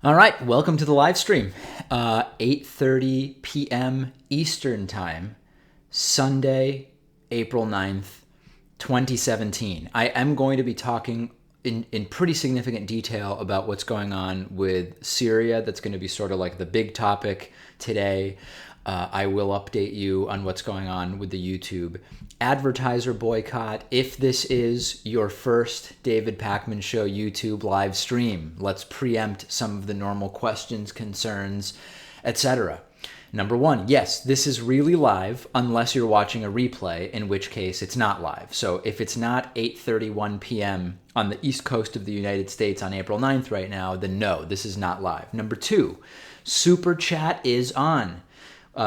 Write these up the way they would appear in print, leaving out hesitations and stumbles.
All right, welcome to the live stream. 8:30 p.m. Eastern Time, Sunday, April 9th, 2017. I am going to be talking in pretty significant detail about what's going on with Syria. That's going to be sort of like the big topic today. I will update you on what's going on with the YouTube advertiser boycott. If this is your first David Pakman Show YouTube live stream, let's preempt some of the normal questions, concerns, etc. Number one, yes, this is really live unless you're watching a replay, in which case it's not live. So if it's not 8:31 p.m. on the East Coast of the United States on April 9th right now, then no, this is not live. Number two, Super Chat is on.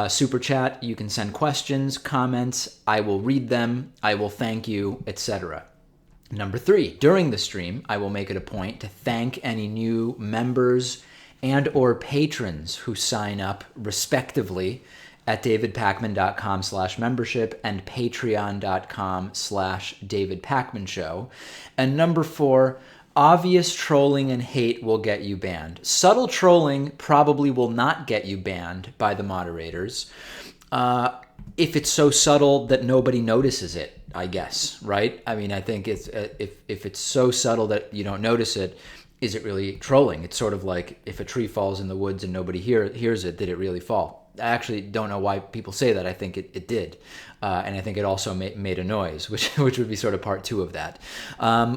Super Chat, you can send questions, comments, I will read them, I will thank you, etc. Number three, during the stream, I will make it a point to thank any new members and or patrons who sign up respectively at davidpakman.com/membership and patreon.com/davidpakmanshow. And number four, obvious trolling and hate will get you banned. Subtle trolling probably will not get you banned by the moderators. If it's so subtle that nobody notices it, I guess, right? I mean, I think it's if it's so subtle that you don't notice it, is it really trolling? It's sort of like if a tree falls in the woods and nobody hears it, did it really fall? I actually don't know why people say that. I think it did. And I think it also made a noise, which would be sort of part two of that.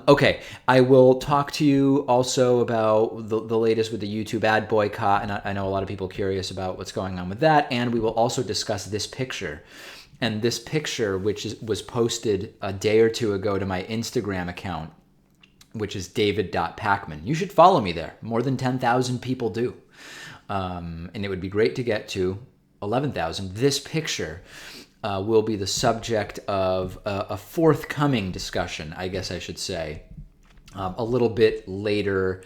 Okay, I will talk to you also about the latest with the YouTube ad boycott, and I know a lot of people are curious about what's going on with that, and we will also discuss this picture. And this picture, which was posted a day or two ago to my Instagram account, which is david.pakman. You should follow me there. More than 10,000 people do. And it would be great to get to 11,000. This picture will be the subject of a forthcoming discussion, I guess I should say, a little bit later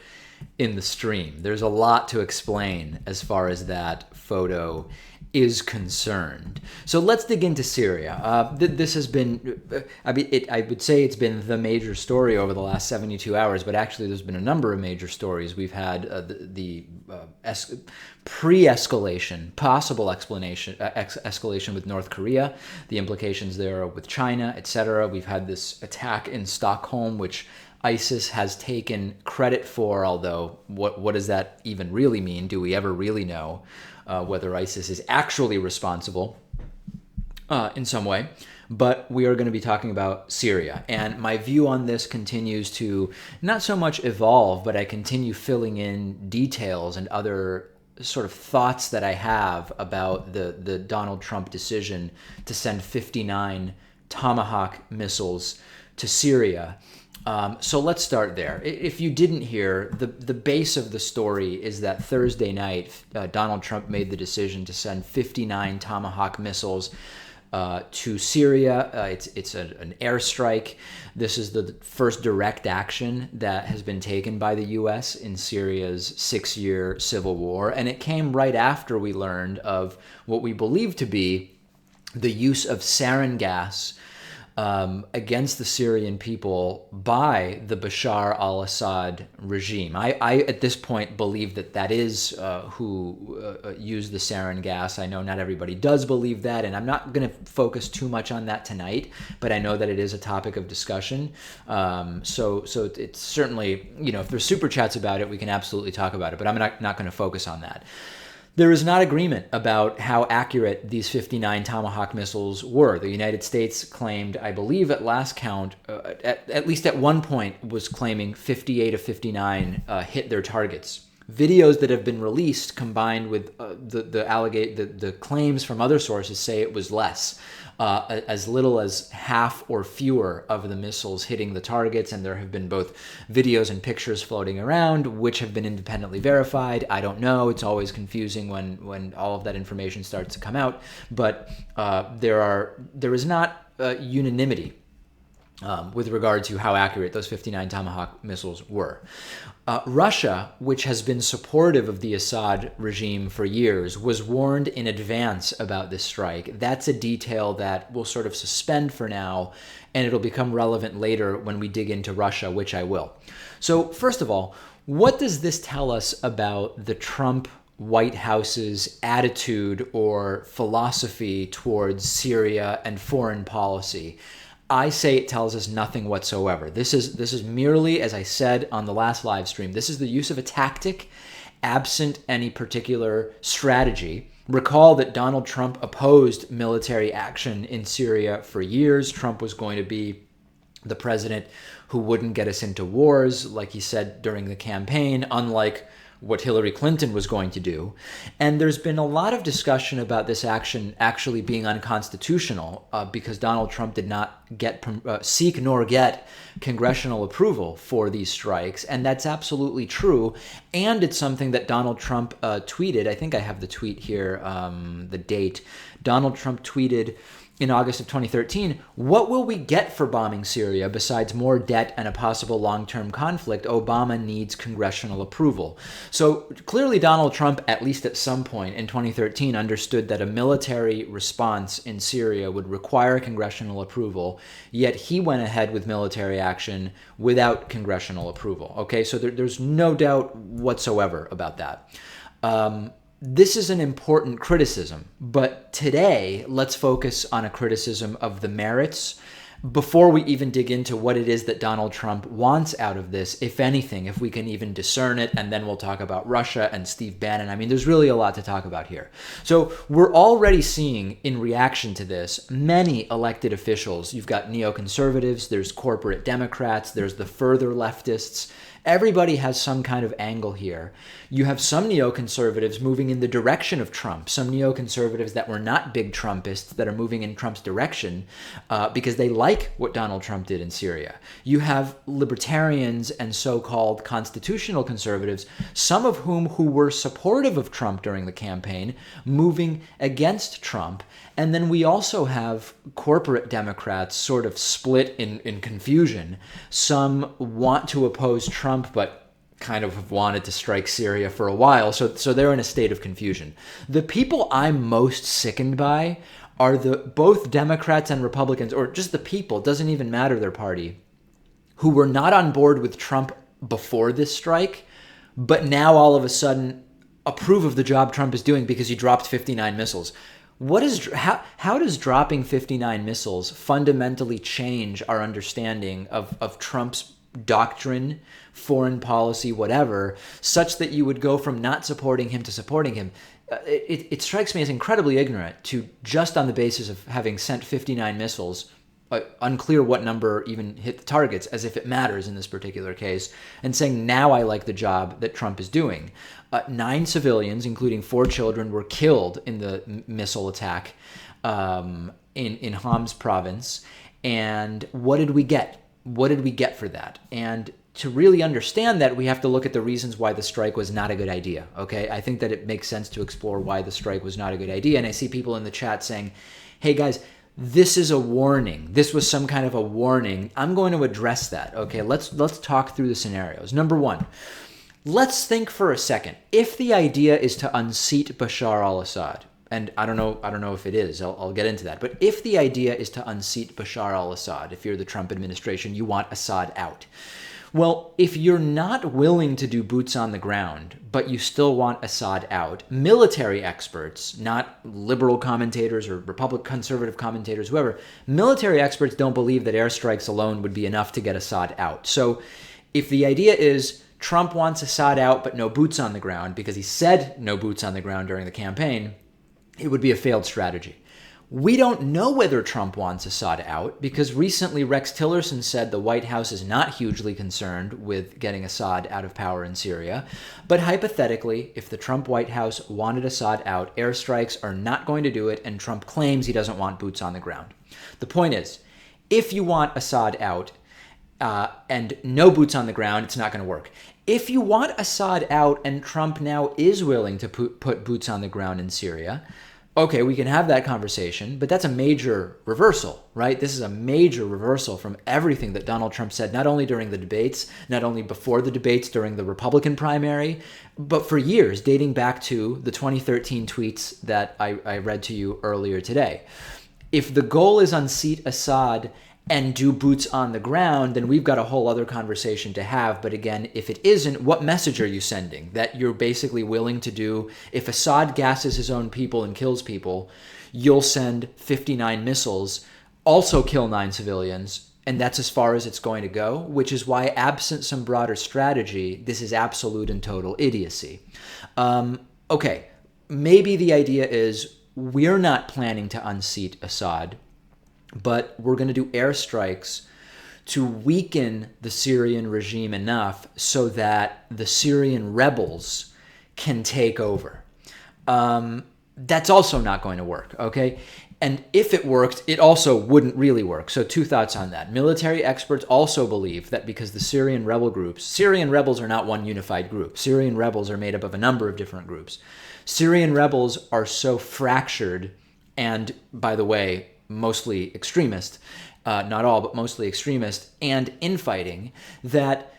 in the stream. There's a lot to explain as far as that photo is concerned. So let's dig into Syria. This has been, I would say it's been the major story over the last 72 hours, but actually there's been a number of major stories. We've had the pre-escalation, possible escalation with North Korea, the implications there with China, etc. We've had this attack in Stockholm, which ISIS has taken credit for, although what does that even really mean? Do we ever really know whether ISIS is actually responsible in some way? But we are going to be talking about Syria. And my view on this continues to not so much evolve, but I continue filling in details and other sort of thoughts that I have about the Donald Trump decision to send 59 Tomahawk missiles to Syria. So let's start there. If you didn't hear, the base of the story is that Thursday night, Donald Trump made the decision to send 59 Tomahawk missiles to Syria. It's an airstrike. This is the first direct action that has been taken by the U.S. in Syria's 6-year civil war, and it came right after we learned of what we believe to be the use of sarin gas against the Syrian people by the Bashar al-Assad regime. I at this point believe that is who used the sarin gas. I know not everybody does believe that, and I'm not going to focus too much on that tonight, but I know that it is a topic of discussion. So it's certainly, if there's super chats about it, we can absolutely talk about it, but I'm not going to focus on that. There is not agreement about how accurate these 59 Tomahawk missiles were. The United States claimed, I believe at last count, at least at one point, was claiming 58 of 59 hit their targets. Videos that have been released combined with the claims from other sources say it was less. As little as half or fewer of the missiles hitting the targets, and there have been both videos and pictures floating around which have been independently verified. I don't know. It's always confusing when all of that information starts to come out, but there is not unanimity with regard to how accurate those 59 Tomahawk missiles were. Russia, which has been supportive of the Assad regime for years, was warned in advance about this strike. That's a detail that we'll sort of suspend for now, and it'll become relevant later when we dig into Russia, which I will. So first of all, what does this tell us about the Trump White House's attitude or philosophy towards Syria and foreign policy? I say it tells us nothing whatsoever. This is merely, as I said on the last live stream, this is the use of a tactic absent any particular strategy. Recall that Donald Trump opposed military action in Syria for years. Trump was going to be the president who wouldn't get us into wars, like he said during the campaign, unlike what Hillary Clinton was going to do. And there's been a lot of discussion about this action actually being unconstitutional because Donald Trump did not seek nor get congressional approval for these strikes. And that's absolutely true. And it's something that Donald Trump tweeted. I think I have the tweet here, the date. Donald Trump tweeted in August of 2013, "What will we get for bombing Syria besides more debt and a possible long-term conflict? Obama needs congressional approval." So clearly Donald Trump, at least at some point in 2013, understood that a military response in Syria would require congressional approval, yet he went ahead with military action without congressional approval. Okay, so there's no doubt whatsoever about that. This is an important criticism, but today let's focus on a criticism of the merits before we even dig into what it is that Donald Trump wants out of this, if anything, if we can even discern it, and then we'll talk about Russia and Steve Bannon. I mean, there's really a lot to talk about here. So we're already seeing, in reaction to this, many elected officials. You've got neoconservatives, there's corporate Democrats, there's the further leftists. Everybody has some kind of angle here. You have some neoconservatives moving in the direction of Trump, some neoconservatives that were not big Trumpists that are moving in Trump's direction because they like what Donald Trump did in Syria. You have libertarians and so-called constitutional conservatives, some of whom who were supportive of Trump during the campaign, moving against Trump. And then we also have corporate Democrats sort of split in confusion. Some want to oppose Trump, but kind of have wanted to strike Syria for a while. So they're in a state of confusion. The people I'm most sickened by are both Democrats and Republicans, or just the people, doesn't even matter their party, who were not on board with Trump before this strike, but now all of a sudden approve of the job Trump is doing because he dropped 59 missiles. How does dropping 59 missiles fundamentally change our understanding of Trump's doctrine, foreign policy, whatever, such that you would go from not supporting him to supporting him? It strikes me as incredibly ignorant to, just on the basis of having sent 59 missiles, unclear what number even hit the targets, as if it matters in this particular case, and saying, now I like the job that Trump is doing. 9 civilians, including 4 children, were killed in the missile attack in Homs province. And what did we get? What did we get for that? And to really understand that, we have to look at the reasons why the strike was not a good idea, okay? I think that it makes sense to explore why the strike was not a good idea. And I see people in the chat saying, hey guys, this is a warning. This was some kind of a warning. I'm going to address that, okay? Let's talk through the scenarios. Number one, let's think for a second. If the idea is to unseat Bashar al-Assad, and I don't know if it is, I'll get into that, but if the idea is to unseat Bashar al-Assad, if you're the Trump administration, you want Assad out. Well, if you're not willing to do boots on the ground, but you still want Assad out, military experts, not liberal commentators or conservative commentators, whoever, military experts don't believe that airstrikes alone would be enough to get Assad out. So if the idea is Trump wants Assad out, but no boots on the ground, because he said no boots on the ground during the campaign, it would be a failed strategy. We don't know whether Trump wants Assad out because recently Rex Tillerson said the White House is not hugely concerned with getting Assad out of power in Syria. But hypothetically, if the Trump White House wanted Assad out, airstrikes are not going to do it, and Trump claims he doesn't want boots on the ground. The point is, if you want Assad out and no boots on the ground, it's not going to work. If you want Assad out and Trump now is willing to put boots on the ground in Syria, Okay, we can have that conversation, but that's a major reversal, right? This is a major reversal from everything that Donald Trump said, not only during the debates, not only before the debates during the Republican primary, but for years, dating back to the 2013 tweets that I read to you earlier today. If the goal is unseat Assad and do boots on the ground, then we've got a whole other conversation to have. But again, if it isn't, what message are you sending? That you're basically willing to do, if Assad gasses his own people and kills people, you'll send 59 missiles, also kill 9 civilians, and that's as far as it's going to go, which is why, absent some broader strategy, this is absolute and total idiocy. Okay, maybe the idea is we're not planning to unseat Assad, but we're going to do airstrikes to weaken the Syrian regime enough so that the Syrian rebels can take over. That's also not going to work, okay? And if it worked, it also wouldn't really work. So 2 thoughts on that. Military experts also believe that because the Syrian rebels are not one unified group. Syrian rebels are made up of a number of different groups. Syrian rebels are so fractured and, by the way, mostly extremist, not all, but mostly extremist, and infighting, that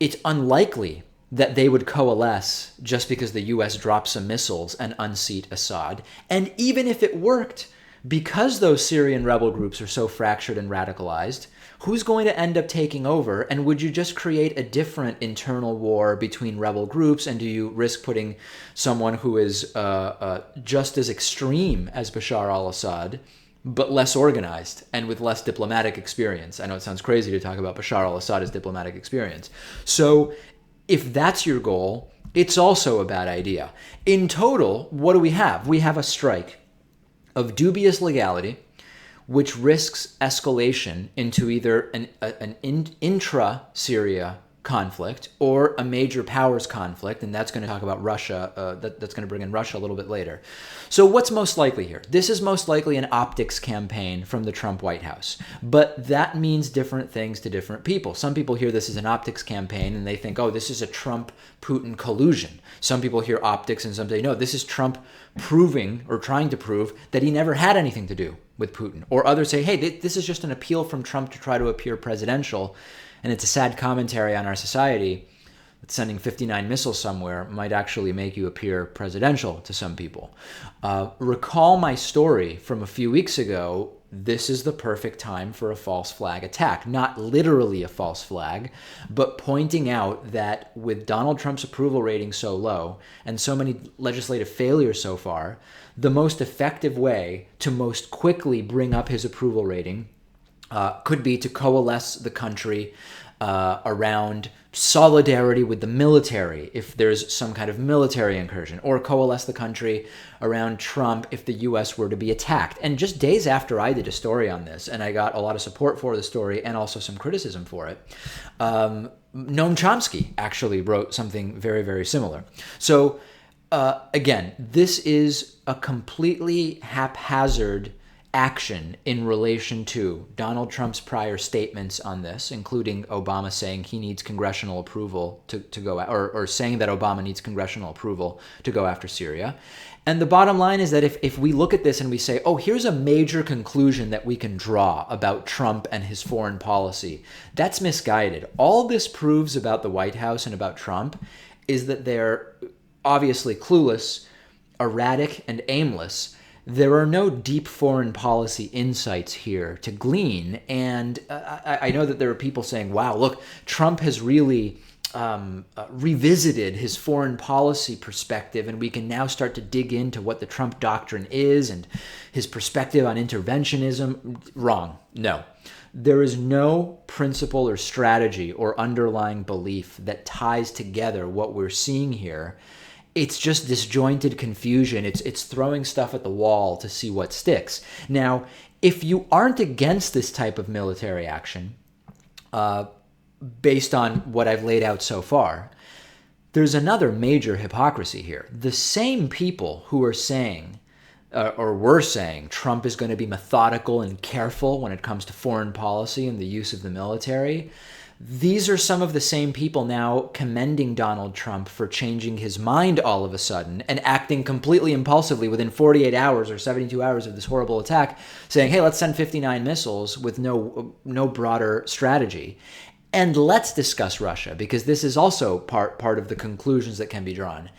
it's unlikely that they would coalesce just because the U.S. dropped some missiles and unseat Assad. And even if it worked, because those Syrian rebel groups are so fractured and radicalized, who's going to end up taking over? And would you just create a different internal war between rebel groups? And do you risk putting someone who is just as extreme as Bashar al-Assad, but less organized and with less diplomatic experience? I know it sounds crazy to talk about Bashar al-Assad as diplomatic experience. So if that's your goal, it's also a bad idea. In total, what do we have? We have a strike of dubious legality, which risks escalation into either an intra-Syria conflict or a major powers conflict, and that's going to talk about Russia. That's going to bring in Russia a little bit later. So what's most likely here? This is most likely an optics campaign from the Trump White House, but that means different things to different people. Some people hear this as an optics campaign and they think, oh, this is a Trump-Putin collusion. Some people hear optics and some say, no, this is Trump proving or trying to prove that he never had anything to do with Putin. Or others say, hey, this is just an appeal from Trump to try to appear presidential. And it's a sad commentary on our society that sending 59 missiles somewhere might actually make you appear presidential to some people. Recall my story from a few weeks ago. This is the perfect time for a false flag attack. Not literally a false flag, but pointing out that with Donald Trump's approval rating so low and so many legislative failures so far, the most effective way to most quickly bring up his approval rating could be to coalesce the country around solidarity with the military if there's some kind of military incursion, or coalesce the country around Trump if the U.S. were to be attacked. And just days after I did a story on this, and I got a lot of support for the story and also some criticism for it, Noam Chomsky actually wrote something very, very similar. So again, this is a completely haphazard action in relation to Donald Trump's prior statements on this, including Obama saying he needs congressional approval to go, or saying that Obama needs congressional approval to go after Syria. And the bottom line is that if we look at this and we say, oh, here's a major conclusion that we can draw about Trump and his foreign policy, that's misguided. All this proves about the White House and about Trump is that they're obviously clueless, erratic, and aimless. There are no deep foreign policy insights here to glean. And I know that there are people saying, wow, look, Trump has really revisited his foreign policy perspective, and we can now start to dig into what the Trump doctrine is and his perspective on interventionism. Wrong. No. There is no principle or strategy or underlying belief that ties together what we're seeing here. It's just disjointed confusion. It's throwing stuff at the wall to see what sticks. Now, if you aren't against this type of military action, based on what I've laid out so far, there's another major hypocrisy here. The same people who are saying, or were saying, Trump is going to be methodical and careful when it comes to foreign policy and the use of the military, These are some of the same people now commending Donald Trump for changing his mind all of a sudden and acting completely impulsively within 48 hours or 72 hours of this horrible attack, saying, hey, let's send 59 missiles with no broader strategy. And let's discuss Russia, because this is also part of the conclusions that can be drawn.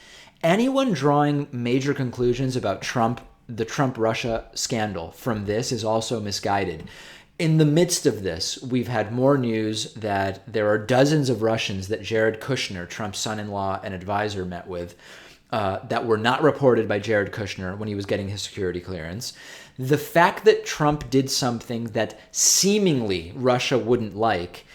Anyone drawing major conclusions about the Trump-Russia scandal from this is also misguided. In the midst of this, we've had more news that there are dozens of Russians that Jared Kushner, Trump's son-in-law and advisor, met with that were not reported by Jared Kushner when he was getting his security clearance. The fact that Trump did something that seemingly Russia wouldn't like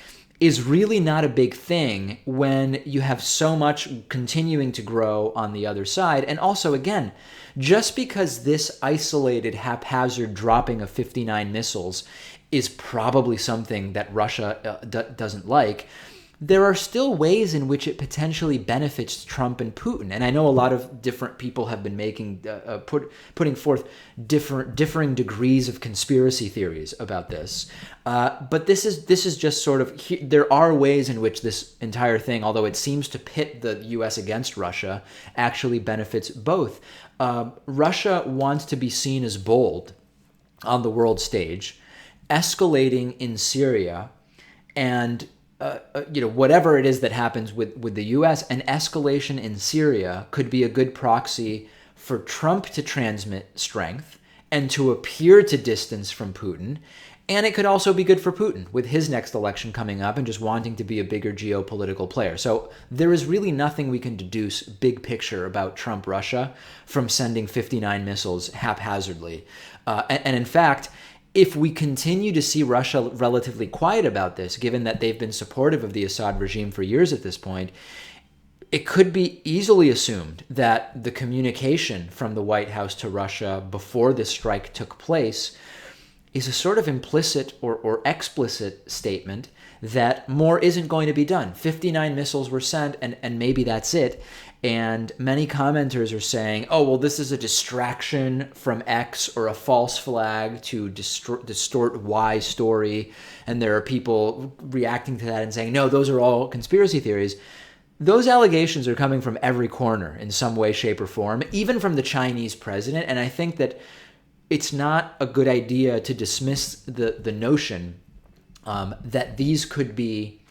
is really not a big thing when you have so much continuing to grow on the other side. And also, again, just because this isolated, haphazard dropping of 59 missiles is probably something that Russia doesn't like, there are still ways in which it potentially benefits Trump and Putin. And I know a lot of different people have been putting forth differing degrees of conspiracy theories about this. But this is just sort of, there are ways in which this entire thing, although it seems to pit the U.S. against Russia, actually benefits both. Russia wants to be seen as bold on the world stage, escalating in Syria, and whatever it is that happens with the U.S., an escalation in Syria could be a good proxy for Trump to transmit strength and to appear to distance from Putin. And it could also be good for Putin with his next election coming up and just wanting to be a bigger geopolitical player. So there is really nothing we can deduce big picture about Trump-Russia from sending 59 missiles haphazardly. And in fact, if we continue to see Russia relatively quiet about this, given that they've been supportive of the Assad regime for years at this point, it could be easily assumed that the communication from the White House to Russia before this strike took place is a sort of implicit or explicit statement that more isn't going to be done. 59 missiles were sent, and maybe that's it. And many commenters are saying, oh, well, this is a distraction from X or a false flag to distort Y story. And there are people reacting to that and saying, no, those are all conspiracy theories. Those allegations are coming from every corner in some way, shape, or form, even from the Chinese president. And I think that it's not a good idea to dismiss the notion that these could be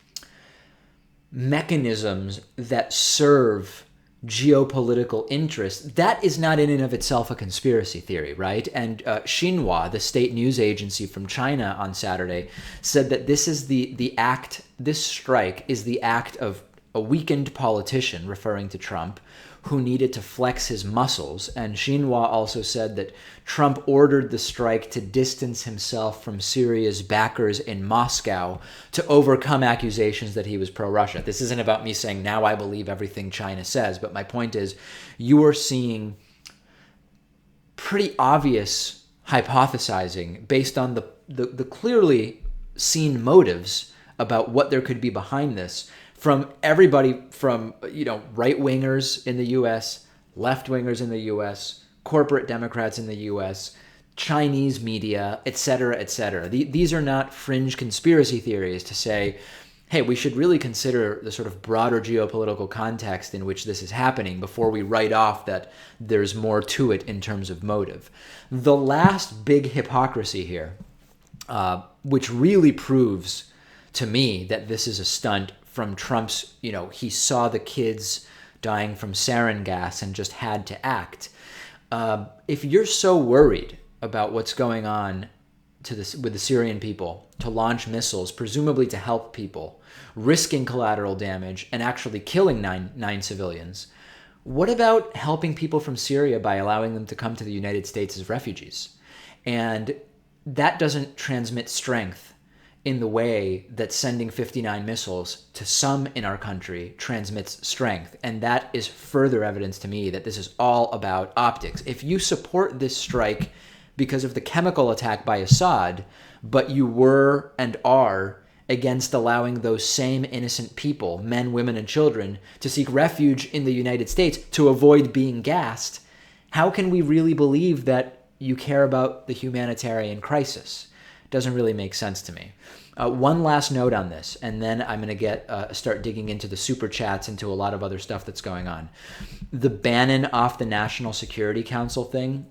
mechanisms that serve geopolitical interests. That is not in and of itself a conspiracy theory, right? And Xinhua, the state news agency from China, on Saturday said that this strike is the act of a weakened politician, referring to Trump, who needed to flex his muscles. And Xinhua also said that Trump ordered the strike to distance himself from Syria's backers in Moscow to overcome accusations that he was pro-Russia. This isn't about me saying, now I believe everything China says, but my point is, you are seeing pretty obvious hypothesizing based on the clearly seen motives about what there could be behind this, from everybody from, right-wingers in the U.S., left-wingers in the U.S., corporate Democrats in the U.S., Chinese media, et cetera, et cetera. These are not fringe conspiracy theories to say, hey, we should really consider the sort of broader geopolitical context in which this is happening before we write off that there's more to it in terms of motive. The last big hypocrisy here, which really proves to me that this is a stunt from Trump's, he saw the kids dying from sarin gas and just had to act. If you're so worried about what's going on with the Syrian people to launch missiles, presumably to help people, risking collateral damage and actually killing nine civilians, what about helping people from Syria by allowing them to come to the United States as refugees? And that doesn't transmit strength in the way that sending 59 missiles to some in our country transmits strength. And that is further evidence to me that this is all about optics. If you support this strike because of the chemical attack by Assad, but you were and are against allowing those same innocent people, men, women, and children, to seek refuge in the United States to avoid being gassed, how can we really believe that you care about the humanitarian crisis? Doesn't really make sense to me. One last note on this, and then I'm going to start digging into the super chats, into a lot of other stuff that's going on. The Bannon off the National Security Council thing.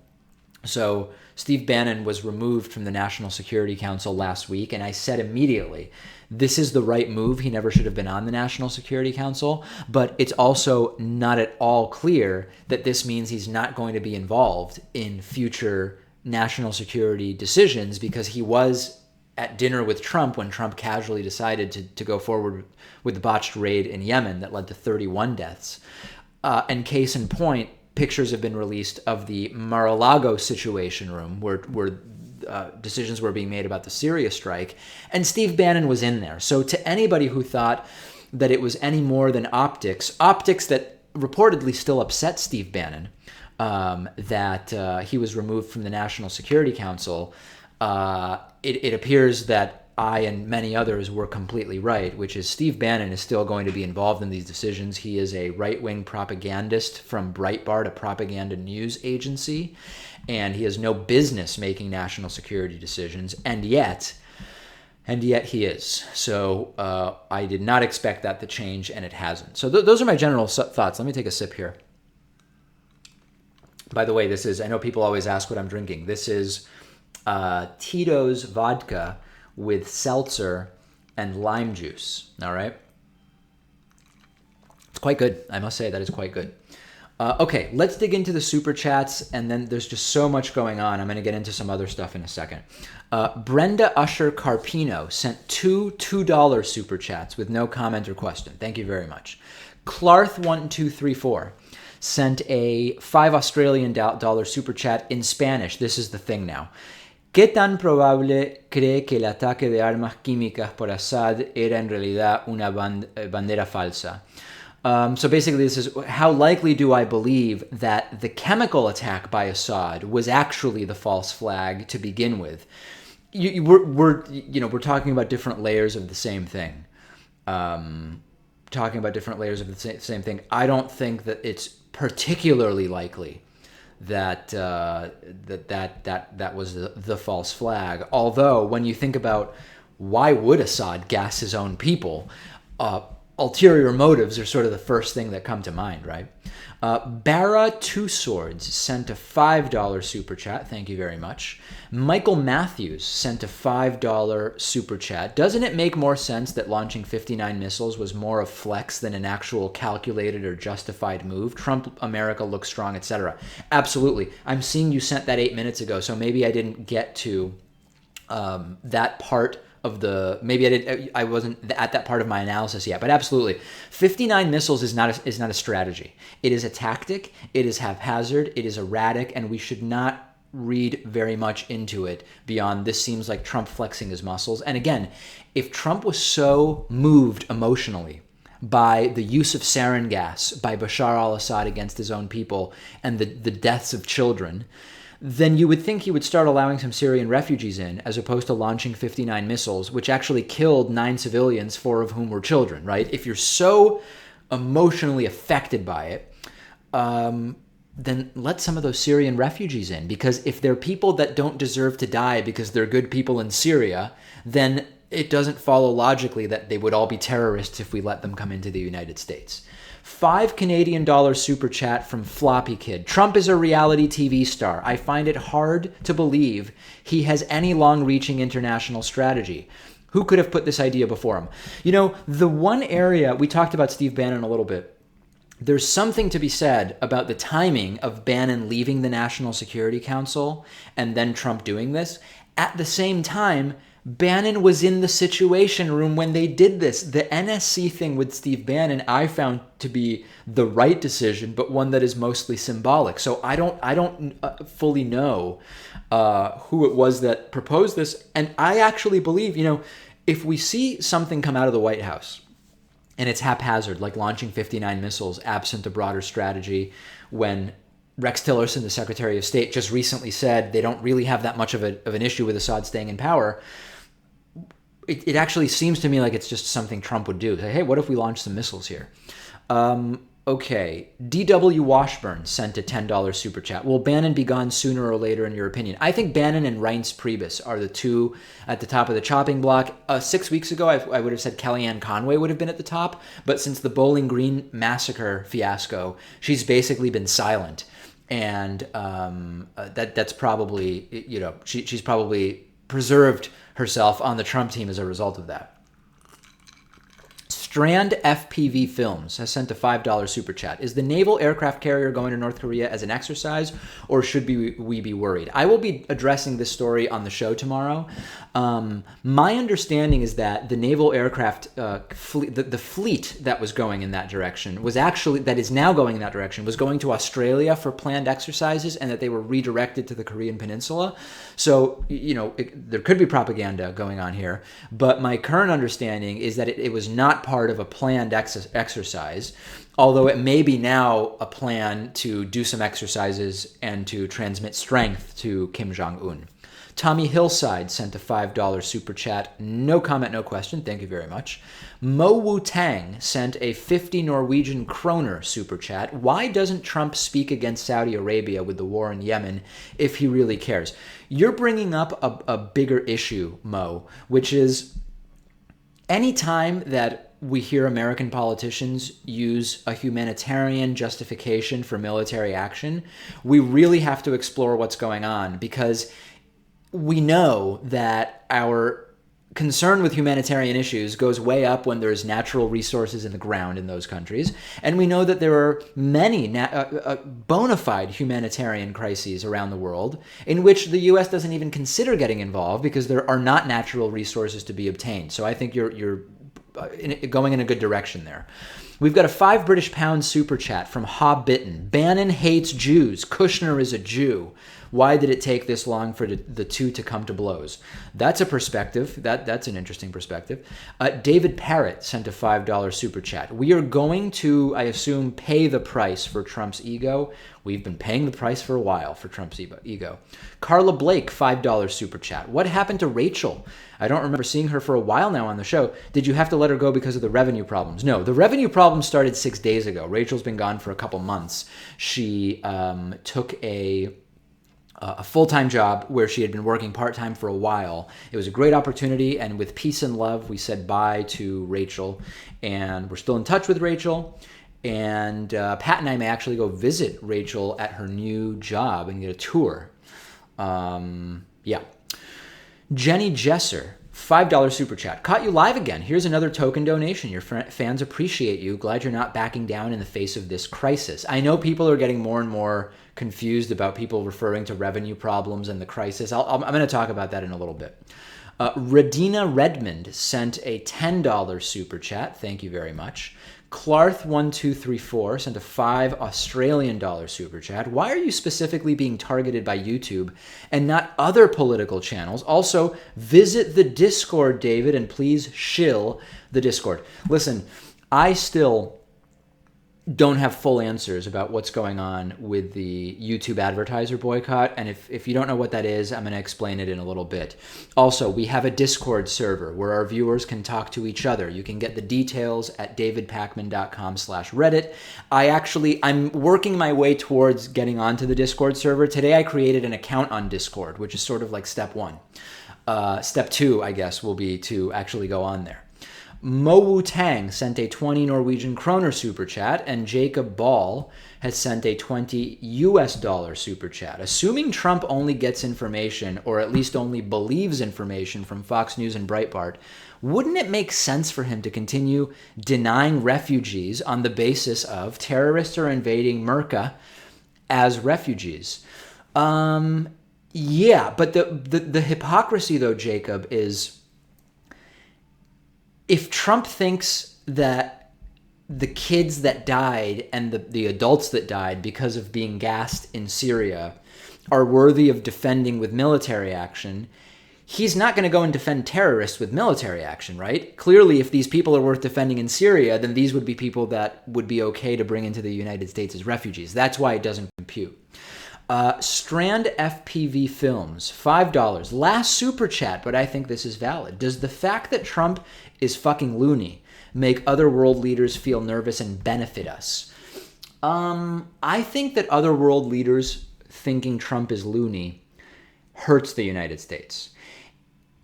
So Steve Bannon was removed from the National Security Council last week, and I said immediately, this is the right move. He never should have been on the National Security Council, but it's also not at all clear that this means he's not going to be involved in future national security decisions, because he was at dinner with Trump when Trump casually decided to go forward with the botched raid in Yemen that led to 31 deaths. And case in point, pictures have been released of the Mar-a-Lago situation room where decisions were being made about the Syria strike, and Steve Bannon was in there. So to anybody who thought that it was any more than optics that reportedly still upset Steve Bannon, that he was removed from the National Security Council, it appears that I and many others were completely right, which is Steve Bannon is still going to be involved in these decisions. He is a right-wing propagandist from Breitbart, a propaganda news agency, and he has no business making national security decisions, and yet he is. So I did not expect that to change, and it hasn't. So those are my general thoughts. Let me take a sip here. By the way, I know people always ask what I'm drinking. This is Tito's vodka with seltzer and lime juice. All right. It's quite good. I must say that it's quite good. Okay, let's dig into the super chats, and then there's just so much going on. I'm going to get into some other stuff in a second. Brenda Usher Carpino sent two $2 super chats with no comment or question. Thank you very much. Clarth1234 sent a $5 Australian dollar super chat in Spanish. This is the thing now. ¿Qué tan probable cree que el ataque de armas químicas por Assad era en realidad una bandera falsa? So basically this is, how likely do I believe that the chemical attack by Assad was actually the false flag to begin with? We're talking about different layers of the same thing. Same thing. I don't think that it's particularly likely that was the false flag. Although when you think about why would Assad gas his own people, ulterior motives are sort of the first thing that come to mind, right? Barra Two Swords sent a $5 super chat. Thank you very much. Michael Matthews sent a $5 super chat. Doesn't it make more sense that launching 59 missiles was more a flex than an actual calculated or justified move? Trump, America looks strong, etc. Absolutely. I'm seeing you sent that 8 minutes ago, so maybe I didn't get to that part of I wasn't at that part of my analysis yet, but absolutely, 59 missiles is not a strategy. It is a tactic. It is haphazard. It is erratic, and we should not read very much into it beyond this seems like Trump flexing his muscles. And again, if Trump was so moved emotionally by the use of sarin gas by Bashar al-Assad against his own people and the deaths of children, then you would think he would start allowing some Syrian refugees in, as opposed to launching 59 missiles, which actually killed 9 civilians, 4 of whom were children, right? If you're so emotionally affected by it, then let some of those Syrian refugees in, because if they're people that don't deserve to die because they're good people in Syria, then it doesn't follow logically that they would all be terrorists if we let them come into the United States. $5 Canadian super chat from Floppy Kid. Trump is a reality TV star. I find it hard to believe he has any long-reaching international strategy. Who could have put this idea before him? You know, the one area, we talked about Steve Bannon a little bit. There's something to be said about the timing of Bannon leaving the National Security Council and then Trump doing this. At the same time, Bannon was in the Situation Room when they did this. The NSC thing with Steve Bannon, I found to be the right decision, but one that is mostly symbolic. So I don't fully know who it was that proposed this. And I actually believe, if we see something come out of the White House and it's haphazard, like launching 59 missiles absent a broader strategy, when Rex Tillerson, the Secretary of State, just recently said they don't really have that much of an issue with Assad staying in power, it actually seems to me like it's just something Trump would do. Say, hey, what if we launch some missiles here? Okay, DW Washburn sent a $10 super chat. Will Bannon be gone sooner or later, in your opinion? I think Bannon and Reince Priebus are the two at the top of the chopping block. 6 weeks ago, I would have said Kellyanne Conway would have been at the top, but since the Bowling Green massacre fiasco, she's basically been silent. And that's probably, she's probably preserved herself on the Trump team as a result of that. Strand FPV Films has sent a $5 super chat. Is the naval aircraft carrier going to North Korea as an exercise, or should we be worried? I will be addressing this story on the show tomorrow. My understanding is that the naval aircraft fleet, the fleet that was going in that direction that is now going in that direction, was going to Australia for planned exercises, and that they were redirected to the Korean Peninsula. So, there could be propaganda going on here, but my current understanding is that it was not part of a planned exercise, although it may be now a plan to do some exercises and to transmit strength to Kim Jong-un. Tommy Hillside sent a $5 super chat. No comment, no question. Thank you very much. Mo Wu Tang sent a 50 Norwegian kroner super chat. Why doesn't Trump speak against Saudi Arabia with the war in Yemen if he really cares? You're bringing up a bigger issue, Mo, which is anytime that we hear American politicians use a humanitarian justification for military action, we really have to explore what's going on, because we know that our concern with humanitarian issues goes way up when there's natural resources in the ground in those countries. And we know that there are many bona fide humanitarian crises around the world in which the U.S. doesn't even consider getting involved because there are not natural resources to be obtained. So I think you're going in a good direction there. We've got a £5 British super chat from Hobbitten. Bannon hates Jews. Kushner is a Jew. Why did it take this long for the two to come to blows? That's a perspective. That's an interesting perspective. David Parrott sent a $5 super chat. We are going to, I assume, pay the price for Trump's ego. We've been paying the price for a while for Trump's ego. Carla Blake, $5 super chat. What happened to Rachel? I don't remember seeing her for a while now on the show. Did you have to let her go because of the revenue problems? No, the revenue problems started 6 days ago. Rachel's been gone for a couple months. She took a full-time job where she had been working part-time for a while. It was a great opportunity, and with peace and love, we said bye to Rachel, and we're still in touch with Rachel. And Pat and I may actually go visit Rachel at her new job and get a tour. Yeah. Jenny Jesser, $5 super chat. Caught you live again. Here's another token donation. Your fans appreciate you. Glad you're not backing down in the face of this crisis. I know people are getting more and more confused about people referring to revenue problems and the crisis. I'm going to talk about that in a little bit. Radina Redmond sent a $10 super chat. Thank you very much. Clarth1234 sent a $5 Australian super chat. Why are you specifically being targeted by YouTube and not other political channels? Also, visit the Discord, David, and please shill the Discord. Listen, I still don't have full answers about what's going on with the YouTube advertiser boycott. And if you don't know what that is, I'm going to explain it in a little bit. Also, we have a Discord server where our viewers can talk to each other. You can get the details at davidpakman.com/Reddit. I'm working my way towards getting onto the Discord server. Today, I created an account on Discord, which is sort of like step one. Step two, I guess, will be to actually go on there. Mo Wu Tang sent a 20 Norwegian kroner super chat, and Jacob Ball has sent a $20 super chat. Assuming Trump only gets information, or at least only believes information from Fox News and Breitbart, wouldn't it make sense for him to continue denying refugees on the basis of terrorists are invading Merca as refugees? Yeah, but the hypocrisy, though, Jacob, is if Trump thinks that the kids that died and the adults that died because of being gassed in Syria are worthy of defending with military action, he's not going to go and defend terrorists with military action, right? Clearly, if these people are worth defending in Syria, then these would be people that would be okay to bring into the United States as refugees. That's why it doesn't compute. Strand FPV Films, $5. Last super chat, but I think this is valid. Does the fact that Trump is fucking loony make other world leaders feel nervous and benefit us? I think that other world leaders thinking Trump is loony hurts the United States.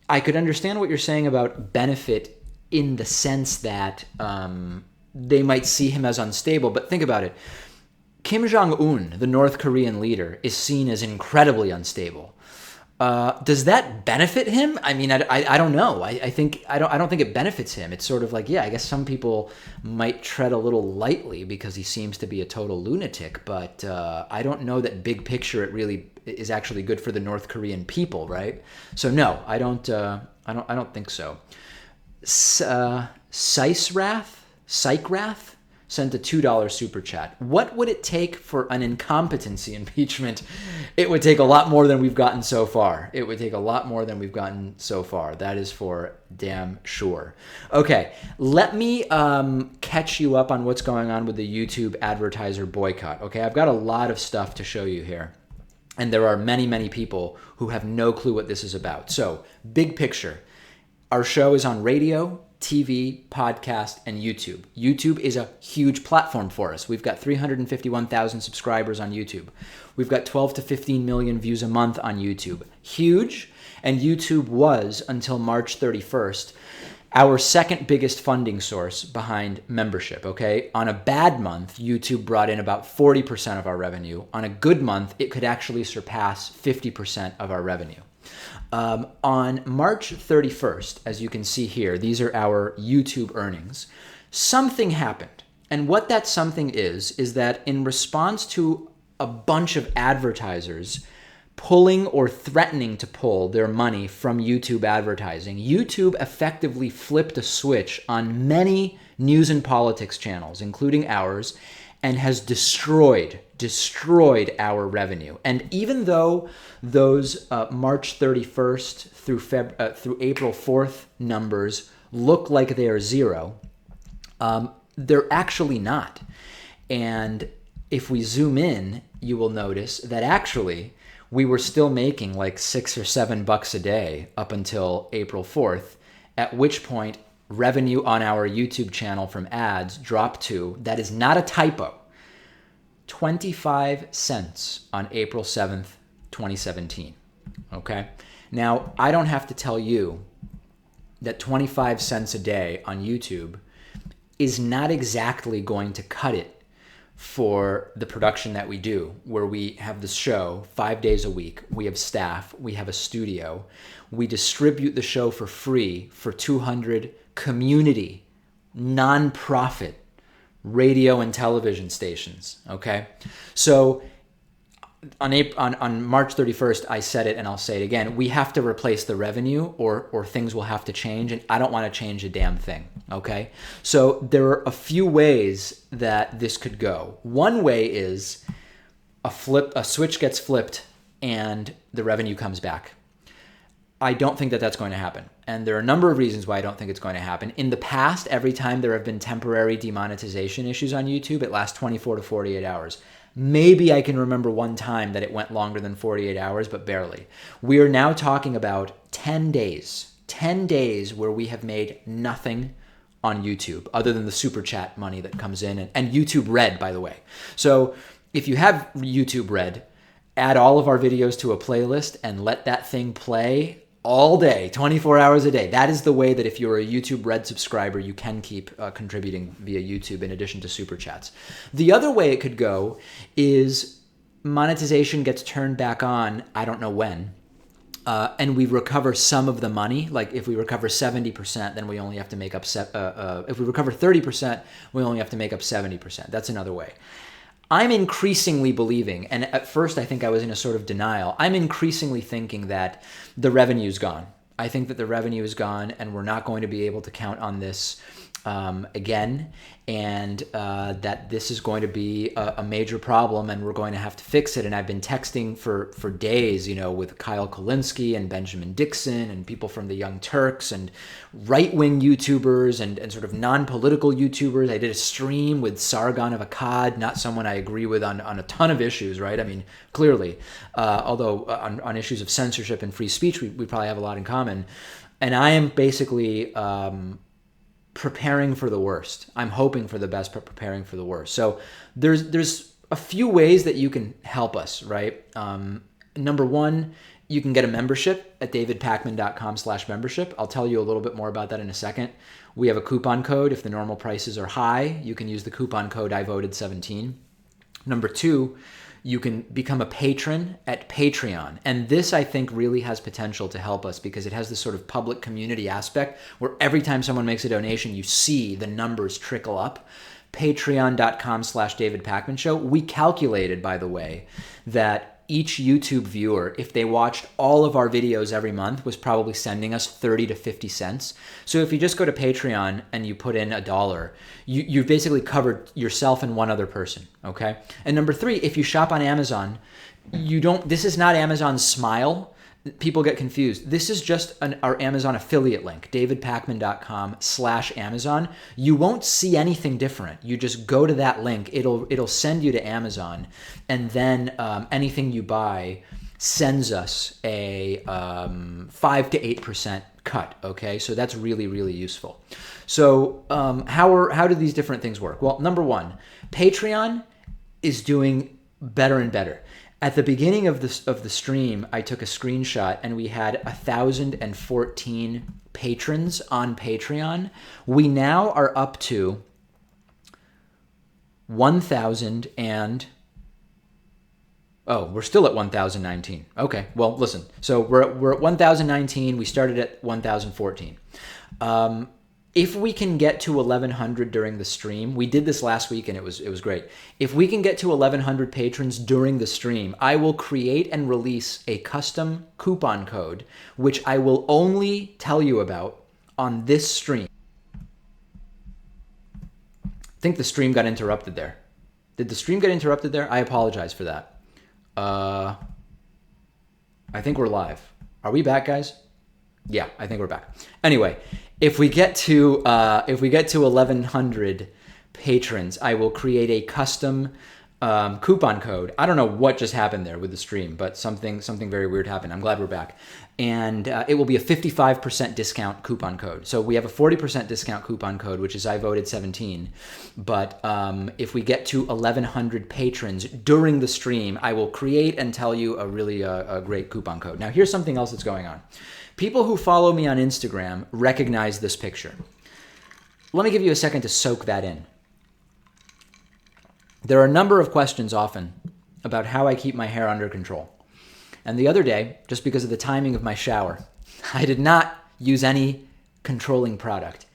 I could understand what you're saying about benefit in the sense that they might see him as unstable, but think about it. Kim Jong-un, the North Korean leader, is seen as incredibly unstable. Does that benefit him? I mean, I don't know. I don't think it benefits him. It's sort of like, yeah, I guess some people might tread a little lightly because he seems to be a total lunatic. But I don't know that big picture it really is actually good for the North Korean people, right? So no, I don't think so. Psychrath sent a $2 super chat. What would it take for an incompetency impeachment? It would take a lot more than we've gotten so far. That is for damn sure. Okay, let me catch you up on what's going on with the YouTube advertiser boycott. Okay, I've got a lot of stuff to show you here. And there are many, many people who have no clue what this is about. So, big picture. Our show is on radio, TV, podcast, and YouTube. YouTube is a huge platform for us. We've got 351,000 subscribers on YouTube. We've got 12 to 15 million views a month on YouTube. Huge. And YouTube was, until March 31st, our second biggest funding source behind membership, okay? On a bad month, YouTube brought in about 40% of our revenue. On a good month, it could actually surpass 50% of our revenue. On March 31st, as you can see here, these are our YouTube earnings. Something happened. And what that something is that in response to a bunch of advertisers pulling or threatening to pull their money from YouTube advertising, YouTube effectively flipped a switch on many news and politics channels, including ours, and has destroyed our revenue. And even though those March 31st through April 4th numbers look like they are zero, they're actually not. And if we zoom in, you will notice that actually we were still making like $6 or $7 a day up until April 4th, at which point revenue on our YouTube channel from ads dropped to, that is not a typo, 25 cents on April 7th, 2017. Okay? Now, I don't have to tell you that 25 cents a day on YouTube is not exactly going to cut it for the production that we do, where we have the show 5 days a week, we have staff, we have a studio, we distribute the show for free for 200 community, non-profit radio and television stations, okay? So on March 31st, I said it and I'll say it again, we have to replace the revenue or things will have to change, and I don't want to change a damn thing, okay? So there are a few ways that this could go. One way is a switch gets flipped and the revenue comes back. I don't think that that's going to happen. And there are a number of reasons why I don't think it's going to happen. In the past, every time there have been temporary demonetization issues on YouTube, it lasts 24 to 48 hours. Maybe I can remember one time that it went longer than 48 hours, but barely. We are now talking about 10 days where we have made nothing on YouTube other than the super chat money that comes in and YouTube Red, by the way. So if you have YouTube Red, add all of our videos to a playlist and let that thing play all day, 24 hours a day. That is the way that if you're a YouTube Red subscriber, you can keep contributing via YouTube in addition to super chats. The other way it could go is monetization gets turned back on, I don't know when, and we recover some of the money. Like if we recover 70%, then we only have to make up, if we recover 30%, we only have to make up 70%. That's another way. I'm increasingly believing, and at first I think I was in a sort of denial, I'm increasingly thinking that the revenue's gone. I think that the revenue is gone and we're not going to be able to count on this again, and that this is going to be a major problem and we're going to have to fix it. And I've been texting for days, with Kyle Kulinski and Benjamin Dixon and people from the Young Turks and right-wing YouTubers and sort of non-political YouTubers. I did a stream with Sargon of Akkad, not someone I agree with on a ton of issues, right? I mean, clearly, although on issues of censorship and free speech, we probably have a lot in common. And I am basically preparing for the worst. I'm hoping for the best, but preparing for the worst. So there's a few ways that you can help us, right? Number one, you can get a membership at davidpakman.com/membership. I'll tell you a little bit more about that in a second. We have a coupon code. If the normal prices are high, you can use the coupon code I voted 17. Number two, you can become a patron at Patreon. And this, I think, really has potential to help us because it has this sort of public community aspect where every time someone makes a donation, you see the numbers trickle up. Patreon.com/DavidPakmanShow. We calculated, by the way, that each YouTube viewer, if they watched all of our videos every month, was probably sending us 30 to 50 cents. So if you just go to Patreon and you put in $1, you've basically covered yourself and one other person, okay? And number three, if you shop on Amazon, this is not Amazon Smile. People get confused. This is just our Amazon affiliate link, davidpakman.com/Amazon. You won't see anything different. You just go to that link. It'll send you to Amazon, and then anything you buy sends us a 5 to 8% cut. Okay, so that's really, really useful. So how do these different things work? Well, number one, Patreon is doing better and better. At the beginning of the stream, I took a screenshot and we had 1,014 patrons on Patreon. We now are up to 1,000 and... Oh, we're still at 1,019. Okay, well, listen. So we're at 1,019. We started at 1,014. If we can get to 1,100 during the stream, we did this last week and it was great. If we can get to 1,100 patrons during the stream, I will create and release a custom coupon code, which I will only tell you about on this stream. I think the stream got interrupted there. Did the stream get interrupted there? I apologize for that. I think we're live. Are we back, guys? Yeah, I think we're back. Anyway, if we get to 1,100 patrons, I will create a custom coupon code. I don't know what just happened there with the stream, but something very weird happened. I'm glad we're back. And it will be a 55% discount coupon code. So we have a 40% discount coupon code, which is I voted 17. But if we get to 1,100 patrons during the stream, I will create and tell you a really great coupon code. Now, here's something else that's going on. People who follow me on Instagram recognize this picture. Let me give you a second to soak that in. There are a number of questions often about how I keep my hair under control. And the other day, just because of the timing of my shower, I did not use any controlling product.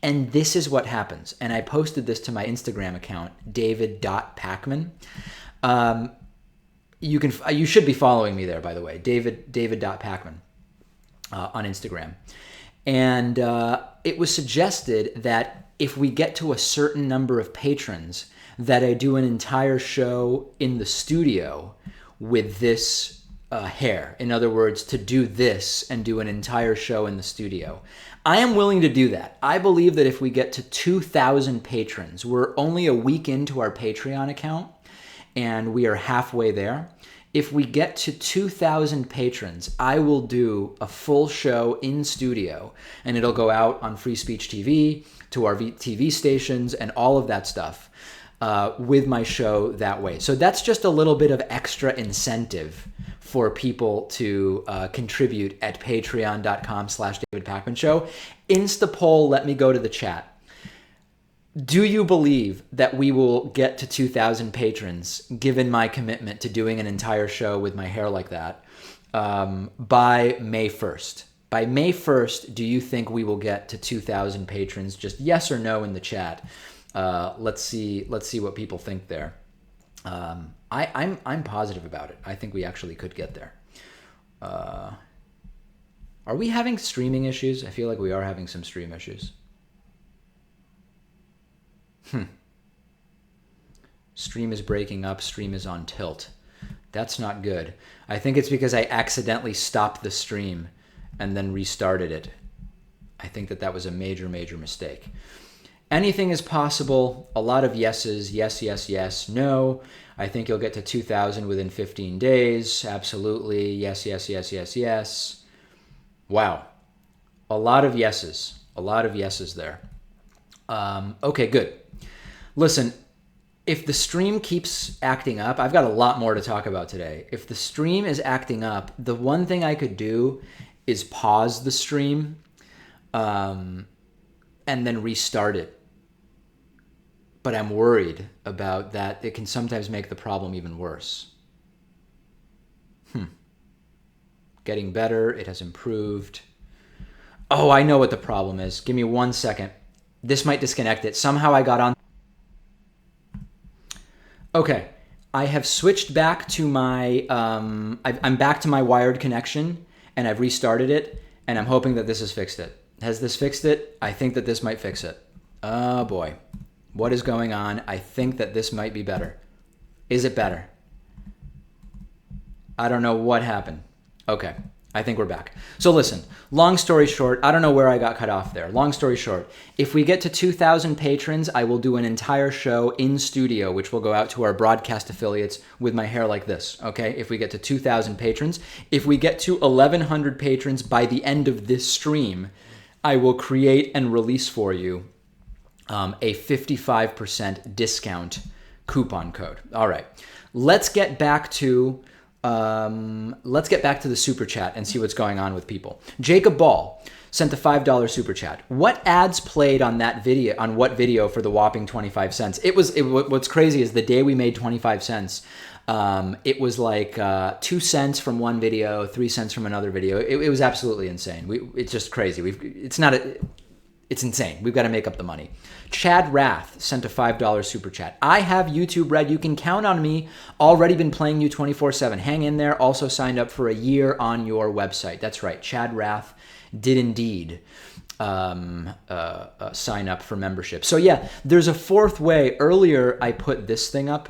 And this is what happens. And I posted this to my Instagram account, david.pakman. You should be following me there, by the way, david.pakman. On Instagram. And it was suggested that if we get to a certain number of patrons, that I do an entire show in the studio with this hair. In other words, to do this and do an entire show in the studio. I am willing to do that. I believe that if we get to 2,000 patrons, we're only a week into our Patreon account, and we are halfway there. If we get to 2,000 patrons, I will do a full show in studio, and it'll go out on Free Speech TV, to our TV stations, and all of that stuff with my show that way. So that's just a little bit of extra incentive for people to contribute at patreon.com/DavidPakmanShow. Instapoll, let me go to the chat. Do you believe that we will get to 2,000 patrons, given my commitment to doing an entire show with my hair like that, by May 1st? By May 1st, do you think we will get to 2,000 patrons? Just yes or no in the chat. Let's see what people think there. I'm positive about it. I think we actually could get there. Are we having streaming issues? I feel like we are having some stream issues. Stream is breaking up. Stream is on tilt. That's not good. I think it's because I accidentally stopped the stream and then restarted it. I think that was a major, major mistake. Anything is possible. A lot of yeses. Yes, yes, yes. No. I think you'll get to 2,000 within 15 days. Absolutely. Yes, yes, yes, yes, yes. Wow. A lot of yeses. A lot of yeses there. Okay, good. Listen, if the stream keeps acting up, I've got a lot more to talk about today. If the stream is acting up, the one thing I could do is pause the stream and then restart it. But I'm worried about that. It can sometimes make the problem even worse. Getting better. It has improved. Oh, I know what the problem is. Give me 1 second. This might disconnect it. Somehow I got on. Okay. I have switched back to my, I'm back to my wired connection, and I've restarted it, and I'm hoping that this has fixed it. Has this fixed it? I think that this might fix it. Oh boy. What is going on? I think that this might be better. Is it better? I don't know what happened. Okay, I think we're back. So listen, long story short, I don't know where I got cut off there. Long story short, if we get to 2,000 patrons, I will do an entire show in studio, which will go out to our broadcast affiliates with my hair like this, okay? If we get to 2,000 patrons. If we get to 1,100 patrons by the end of this stream, I will create and release for you a 55% discount coupon code. All right, let's get back to the super chat and see what's going on with people. Jacob Ball sent a $5 super chat. What ads played on that video? On what video for the whopping 25 cents? What's crazy is the day we made 25 cents, it was like 2 cents from one video, 3 cents from another video. It was absolutely insane. It's just crazy. It's insane. We've got to make up the money. Chad Rath sent a $5 super chat. I have YouTube Red. You can count on me. Already been playing you 24/7. Hang in there. Also signed up for a year on your website. That's right. Chad Rath did indeed sign up for membership. So yeah, there's a fourth way. Earlier, I put this thing up,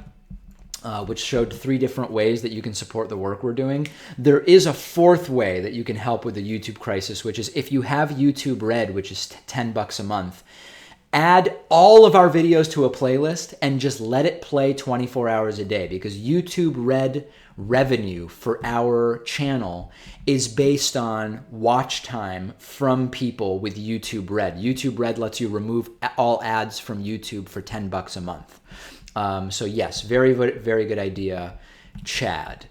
which showed 3 different ways that you can support the work we're doing. There is a fourth way that you can help with the YouTube crisis, which is if you have YouTube Red, which is $10 a month, add all of our videos to a playlist and just let it play 24 hours a day, because YouTube Red revenue for our channel is based on watch time from people with YouTube Red. YouTube Red lets you remove all ads from YouTube for $10 a month. So yes, very, very good idea, Chad.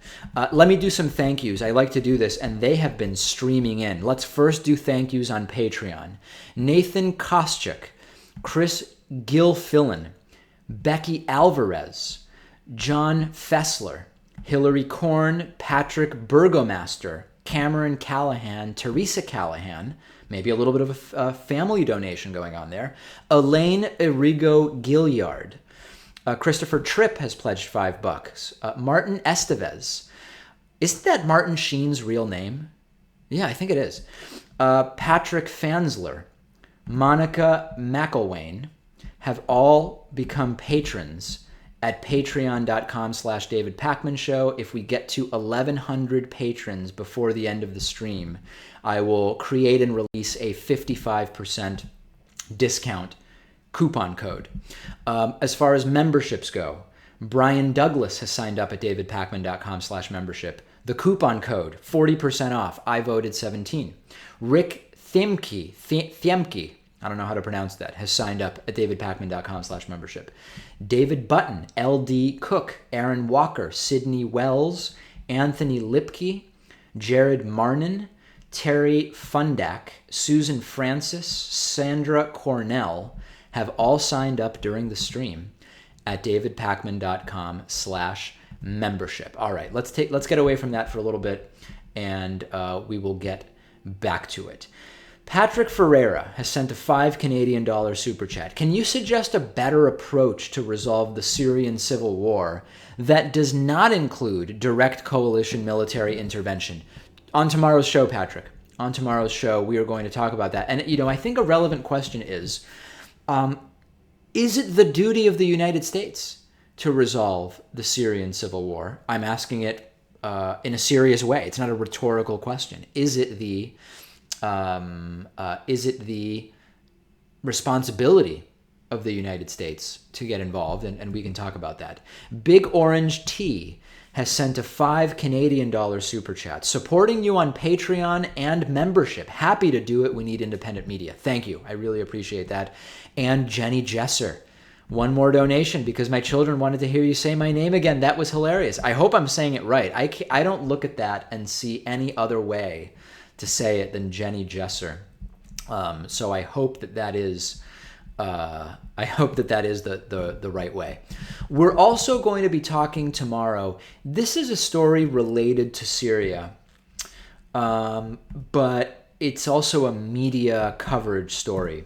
Let me do some thank yous. I like to do this, and they have been streaming in. Let's first do thank yous on Patreon. Nathan Koschuk, Chris Gilfillan, Becky Alvarez, John Fessler, Hillary Korn, Patrick Burgomaster, Cameron Callahan, Teresa Callahan, maybe a little bit of a family donation going on there, Elaine Irigo Gilliard, Christopher Tripp has pledged $5. Martin Estevez. Isn't that Martin Sheen's real name? Yeah, I think it is. Patrick Fansler, Monica McElwain have all become patrons at patreon.com/David Pakman Show. If we get to 1,100 patrons before the end of the stream, I will create and release a 55% discount coupon code. As far as memberships go, Brian Douglas has signed up at davidpakman.com/membership. The coupon code, 40% off. I voted 17. Rick Thiemke, I don't know how to pronounce that, has signed up at davidpakman.com/membership. David Button, LD Cook, Aaron Walker, Sydney Wells, Anthony Lipke, Jared Marnin, Terry Fundak, Susan Francis, Sandra Cornell have all signed up during the stream at davidpakman.com/membership. All right, let's get away from that for a little bit, and we will get back to it. Patrick Ferreira has sent a $5 Canadian super chat. Can you suggest a better approach to resolve the Syrian civil war that does not include direct coalition military intervention? On tomorrow's show, Patrick, on tomorrow's show, we are going to talk about that. And, I think a relevant question is it the duty of the United States to resolve the Syrian civil war? I'm asking it in a serious way. It's not a rhetorical question. Is it the responsibility of the United States to get involved? And we can talk about that. Big Orange Tea has sent a $5 super chat, supporting you on Patreon and membership. Happy to do it. We need independent media. Thank you. I really appreciate that. And Jenny Jesser, one more donation because my children wanted to hear you say my name again. That was hilarious. I hope I'm saying it right. I don't look at that and see any other way to say it than Jenny Jesser. So I hope that is the right way. We're also going to be talking tomorrow. This is a story related to Syria, but it's also a media coverage story.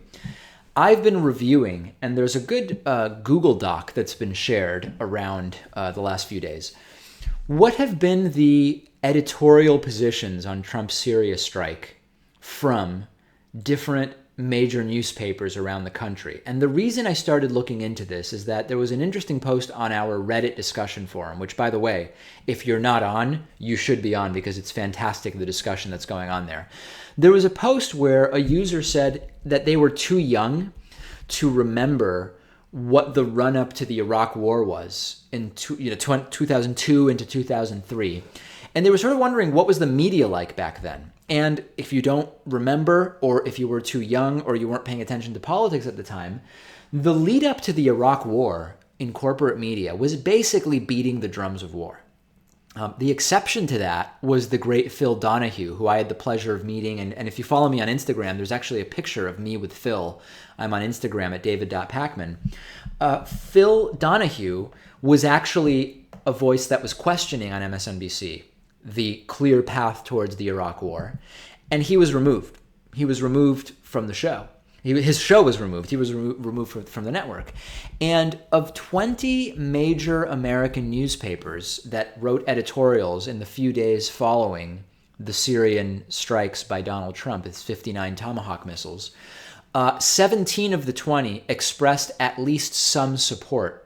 I've been reviewing, and there's a good Google Doc that's been shared around the last few days. What have been the editorial positions on Trump's Syria strike from different major newspapers around the country? And the reason I started looking into this is that there was an interesting post on our Reddit discussion forum, which, by the way, if you're not on, you should be on because it's fantastic, the discussion that's going on there. There was a post where a user said that they were too young to remember what the run-up to the Iraq War was in 2002 into 2003. And they were sort of wondering, what was the media like back then? And if you don't remember, or if you were too young, or you weren't paying attention to politics at the time, the lead up to the Iraq War in corporate media was basically beating the drums of war. The exception to that was the great Phil Donahue, who I had the pleasure of meeting. And if you follow me on Instagram, there's actually a picture of me with Phil. I'm on Instagram at david.pacman. Phil Donahue was actually a voice that was questioning on MSNBC the clear path towards the Iraq War. And he was removed. He was removed from the show. His show was removed. He was removed from the network. And of 20 major American newspapers that wrote editorials in the few days following the Syrian strikes by Donald Trump, his 59 Tomahawk missiles, 17 of the 20 expressed at least some support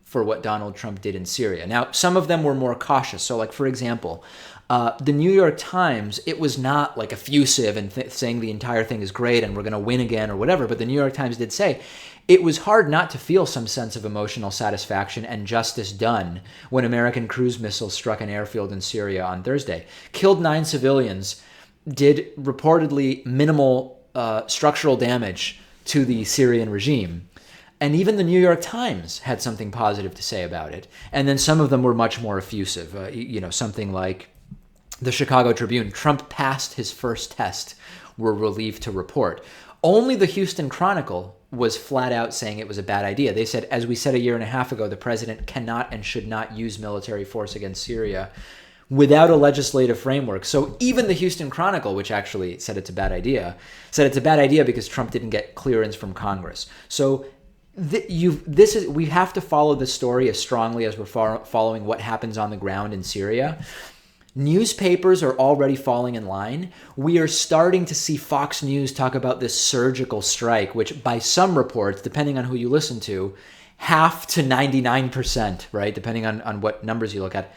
for what Donald Trump did in Syria. Now, some of them were more cautious. So, like, for example, the New York Times, it was not like effusive and saying the entire thing is great and we're going to win again or whatever, but the New York Times did say it was hard not to feel some sense of emotional satisfaction and justice done when American cruise missiles struck an airfield in Syria on Thursday. Killed 9 civilians, did reportedly minimal structural damage to the Syrian regime. And even the New York Times had something positive to say about it. And then some of them were much more effusive. Something like the Chicago Tribune, Trump passed his first test, were relieved to report. Only the Houston Chronicle was flat out saying it was a bad idea. They said, as we said a year and a half ago, the president cannot and should not use military force against Syria without a legislative framework. So even the Houston Chronicle, which actually said it's a bad idea, said it's a bad idea because Trump didn't get clearance from Congress. So we have to follow this story as strongly as we're following what happens on the ground in Syria. Newspapers are already falling in line. We are starting to see Fox News talk about this surgical strike, which by some reports, depending on who you listen to, half to 99%, right? Depending on what numbers you look at.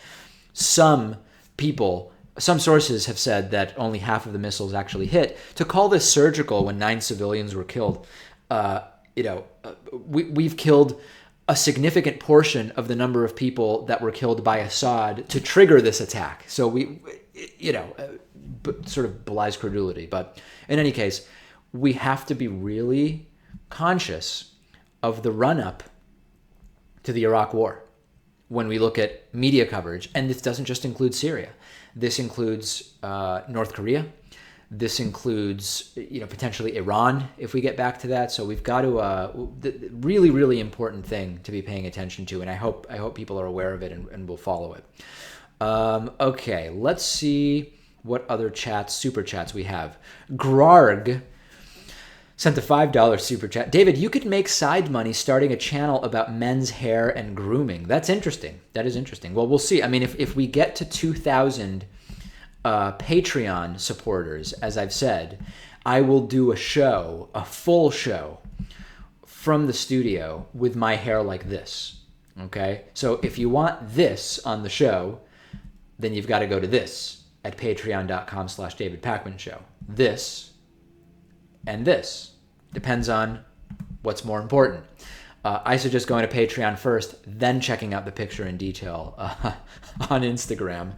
Some sources have said that only half of the missiles actually hit. To call this surgical when 9 civilians were killed, we've killed a significant portion of the number of people that were killed by Assad to trigger this attack. So sort of belies credulity. But in any case, we have to be really conscious of the run-up to the Iraq War when we look at media coverage. And this doesn't just include Syria. This includes North Korea. This includes, potentially Iran if we get back to that. So we've got to really, really important thing to be paying attention to, and I hope people are aware of it and will follow it. Okay, let's see what other super chats we have. Grarg sent a $5 super chat. David, you could make side money starting a channel about men's hair and grooming. That's interesting. That is interesting. Well, we'll see. I mean, if we get to 2,000 Patreon supporters, as I've said, I will do a full show from the studio with my hair like this. Okay? So if you want this on the show, then you've got to go to this at patreon.com/DavidPacmanShow. This and this. Depends on what's more important. I suggest going to Patreon first, then checking out the picture in detail on Instagram.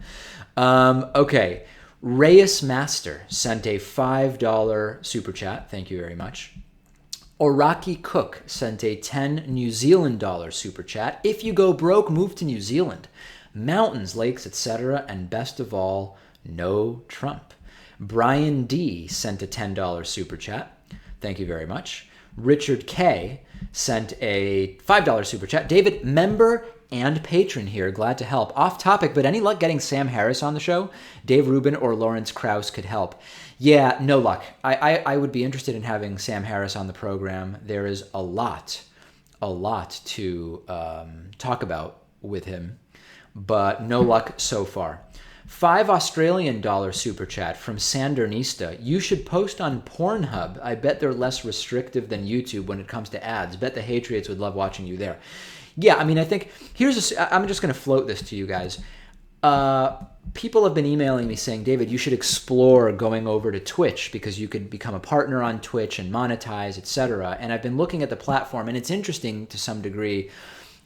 Okay. Reyes Master sent a $5 super chat. Thank you very much. Oraki Cook sent a 10 New Zealand dollar super chat. If you go broke, move to New Zealand. Mountains, lakes, etc. And best of all, no Trump. Brian D sent a $10 super chat. Thank you very much. Richard K sent a $5 super chat. David, member and patron here. Glad to help. Off topic, but any luck getting Sam Harris on the show? Dave Rubin or Lawrence Krauss could help. Yeah, no luck. I would be interested in having Sam Harris on the program. There is a lot to talk about with him, but no luck so far. $5 Australian super chat from Sandernista. You should post on Pornhub. I bet they're less restrictive than YouTube when it comes to ads. Bet the Hatriots would love watching you there. Yeah, I mean, I think I'm just going to float this to you guys. People have been emailing me saying, David, you should explore going over to Twitch because you could become a partner on Twitch and monetize, etc. And I've been looking at the platform, and it's interesting to some degree.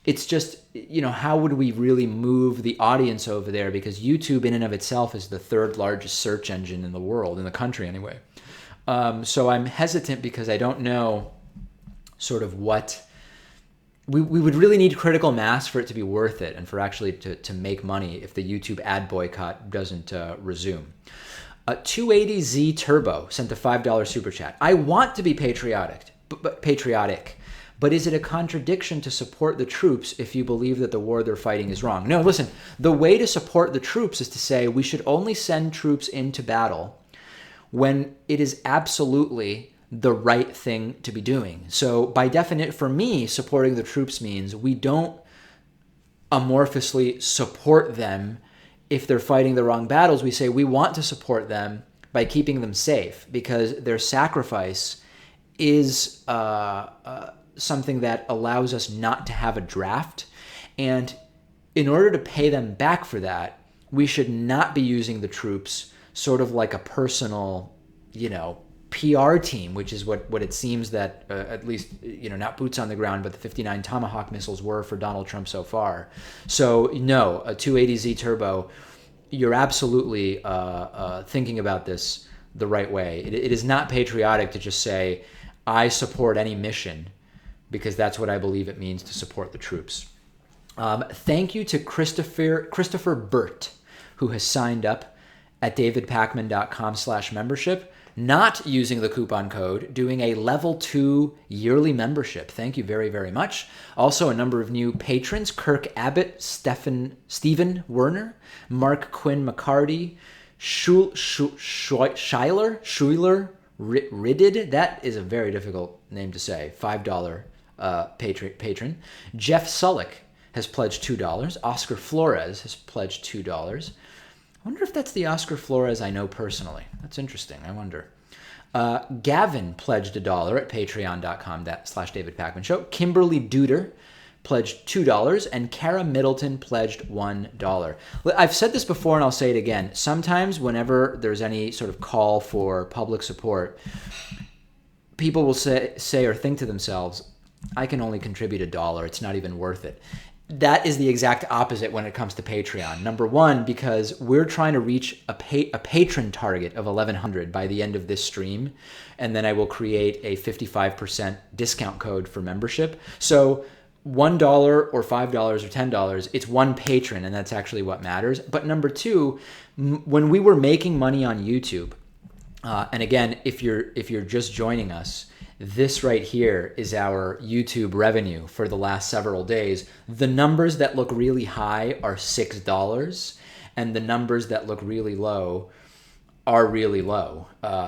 It's just, how would we really move the audience over there? Because YouTube in and of itself is the third largest search engine in the world, in the country anyway. So I'm hesitant because I don't know sort of what... We would really need critical mass for it to be worth it and for actually to make money if the YouTube ad boycott doesn't resume. 280Z Turbo sent a $5 super chat. I want to be patriotic, but is it a contradiction to support the troops if you believe that the war they're fighting is wrong? No, listen, the way to support the troops is to say we should only send troops into battle when it is absolutely the right thing to be doing. So by definition, for me, supporting the troops means we don't amorphously support them if they're fighting the wrong battles. We say we want to support them by keeping them safe because their sacrifice is something that allows us not to have a draft. And in order to pay them back for that, we should not be using the troops sort of like a personal, PR team, which is what it seems that at least, not boots on the ground, but the 59 Tomahawk missiles were for Donald Trump so far. So no, a 280Z Turbo, you're absolutely thinking about this the right way. It is not patriotic to just say, I support any mission, because that's what I believe it means to support the troops. Thank you to Christopher Burt, who has signed up at davidpakman.com/membership. Not using the coupon code, doing a level 2 yearly membership. Thank you very, very much. Also, a number of new patrons: Kirk Abbott, Stephen Werner, Mark Quinn McCarty, Schuyler Ridded. That is a very difficult name to say. $5 patron. Jeff Sullick has pledged $2. Oscar Flores has pledged $2. I wonder if that's the Oscar Flores I know personally. That's interesting. I wonder. Gavin pledged $1 at patreon.com/David Pakman Show. Kimberly Duder pledged $2, and Kara Middleton pledged $1. I've said this before, and I'll say it again. Sometimes whenever there's any sort of call for public support, people will say or think to themselves, I can only contribute $1. It's not even worth it. That is the exact opposite when it comes to Patreon. Number one, because we're trying to reach a patron target of 1,100 by the end of this stream, and then I will create a 55% discount code for membership. So $1 or $5 or $10, it's one patron, and that's actually what matters. But number two, when we were making money on YouTube, and again, if you're just joining us, this right here is our YouTube revenue for the last several days. The numbers that look really high are $6, and the numbers that look really low are really low,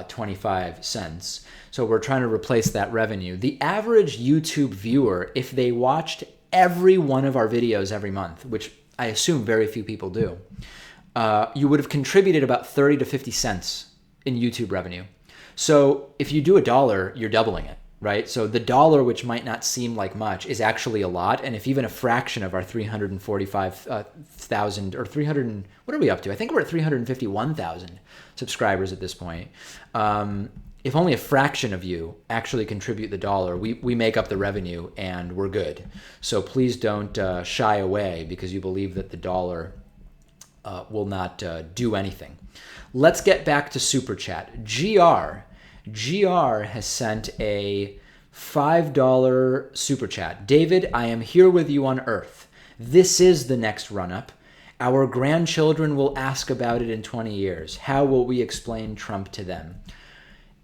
25 cents. So we're trying to replace that revenue. The average YouTube viewer, if they watched every one of our videos every month, which I assume very few people do, you would have contributed about 30 to 50 cents in YouTube revenue. So if you do $1, you're doubling it, right? So the $1, which might not seem like much, is actually a lot. And if even a fraction of our 345,000 or 300, what are we up to? I think we're at 351,000 subscribers at this point. if only a fraction of you actually contribute the dollar, we make up the revenue and we're good. So please don't shy away because you believe that the dollar will not do anything. Let's get back to Super Chat. GR has sent a $5 Super Chat. David, I am here with you on Earth. This is the next run-up. Our grandchildren will ask about it in 20 years. How will we explain Trump to them?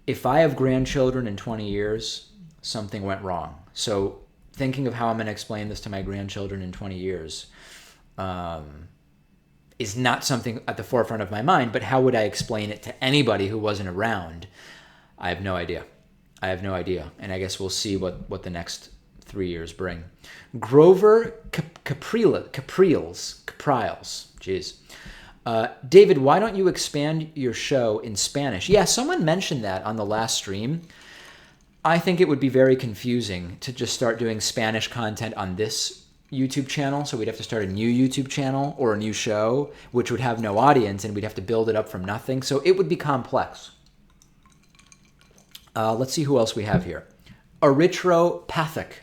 If I have grandchildren in 20 years, something went wrong. So thinking of how I'm going to explain this to my grandchildren in 20 years is not something at the forefront of my mind, but how would I explain it to anybody who wasn't around? I have no idea. And I guess we'll see what the next 3 years bring. Grover Capriles. Jeez. David, why don't you expand your show in Spanish? Yeah, someone mentioned that on the last stream. I think it would be very confusing to just start doing Spanish content on this YouTube channel. So we'd have to start a new YouTube channel or a new show, which would have no audience, and we'd have to build it up from nothing. So it would be complex. Let's see who else we have here. Erythropathic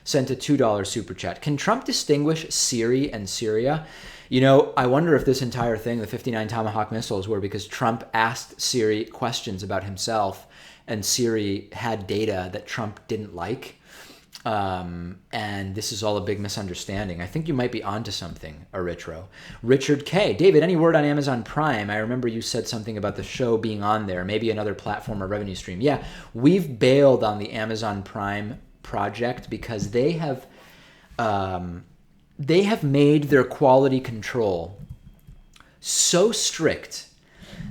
sent a $2 super chat. Can Trump distinguish Syria and Syria? You know, I wonder if this entire thing, the 59 Tomahawk missiles, were because Trump asked Syria questions about himself, and Syria had data that Trump didn't like. And this is all a big misunderstanding. I think you might be onto something, Erythro. Richard K. David, any word on Amazon Prime? I remember you said something about the show being on there, maybe another platform or revenue stream. Yeah, we've bailed on the Amazon Prime project because they have made their quality control so strict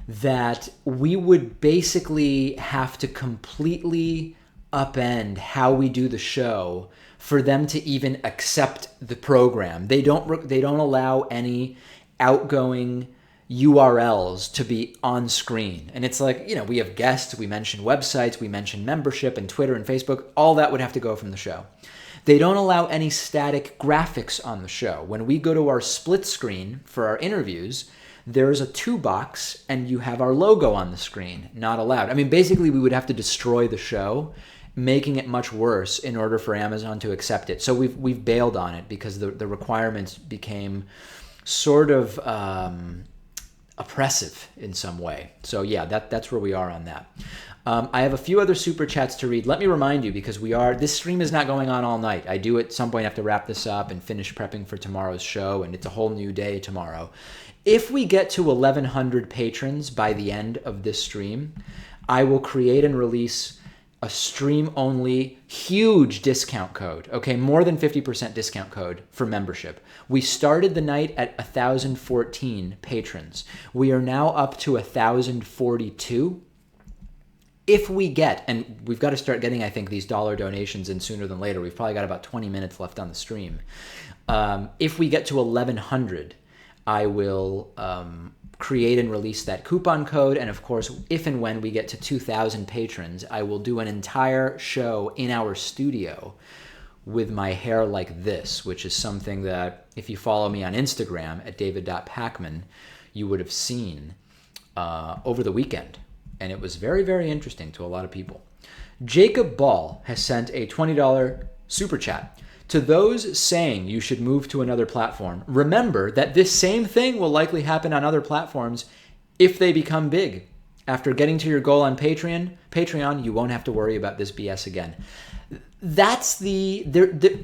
that we would basically have to completely upend how we do the show for them to even accept the program. They don't allow any outgoing URLs to be on screen. And it's like, you know, we have guests, we mention websites, we mention membership and Twitter and Facebook. All that would have to go from the show. They don't allow any static graphics on the show. When we go to our split screen for our interviews, there's a 2 box and you have our logo on the screen. Not allowed. I mean, basically we would have to destroy the show, making it much worse in order for Amazon to accept it. So we've bailed on it because the requirements became sort of oppressive in some way. So yeah, that's where we are on that. I have a few other super chats to read. Let me remind you, because this stream is not going on all night. I do at some point have to wrap this up and finish prepping for tomorrow's show, and it's a whole new day tomorrow. If we get to 1,100 patrons by the end of this stream, I will create and release a stream-only huge discount code, okay? More than 50% discount code for membership. We started the night at 1,014 patrons. We are now up to 1,042. If we get, and we've got to start getting, I think, these dollar donations in sooner than later. We've probably got about 20 minutes left on the stream. If we get to 1,100, I will create and release that coupon code. And of course, if and when we get to 2,000 patrons, I will do an entire show in our studio with my hair like this, which is something that if you follow me on Instagram at david.pacman, you would have seen over the weekend. And it was very, very interesting to a lot of people. Jacob Ball has sent a $20 super chat. To those saying you should move to another platform, remember that this same thing will likely happen on other platforms if they become big. After getting to your goal on Patreon, you won't have to worry about this BS again. That's it's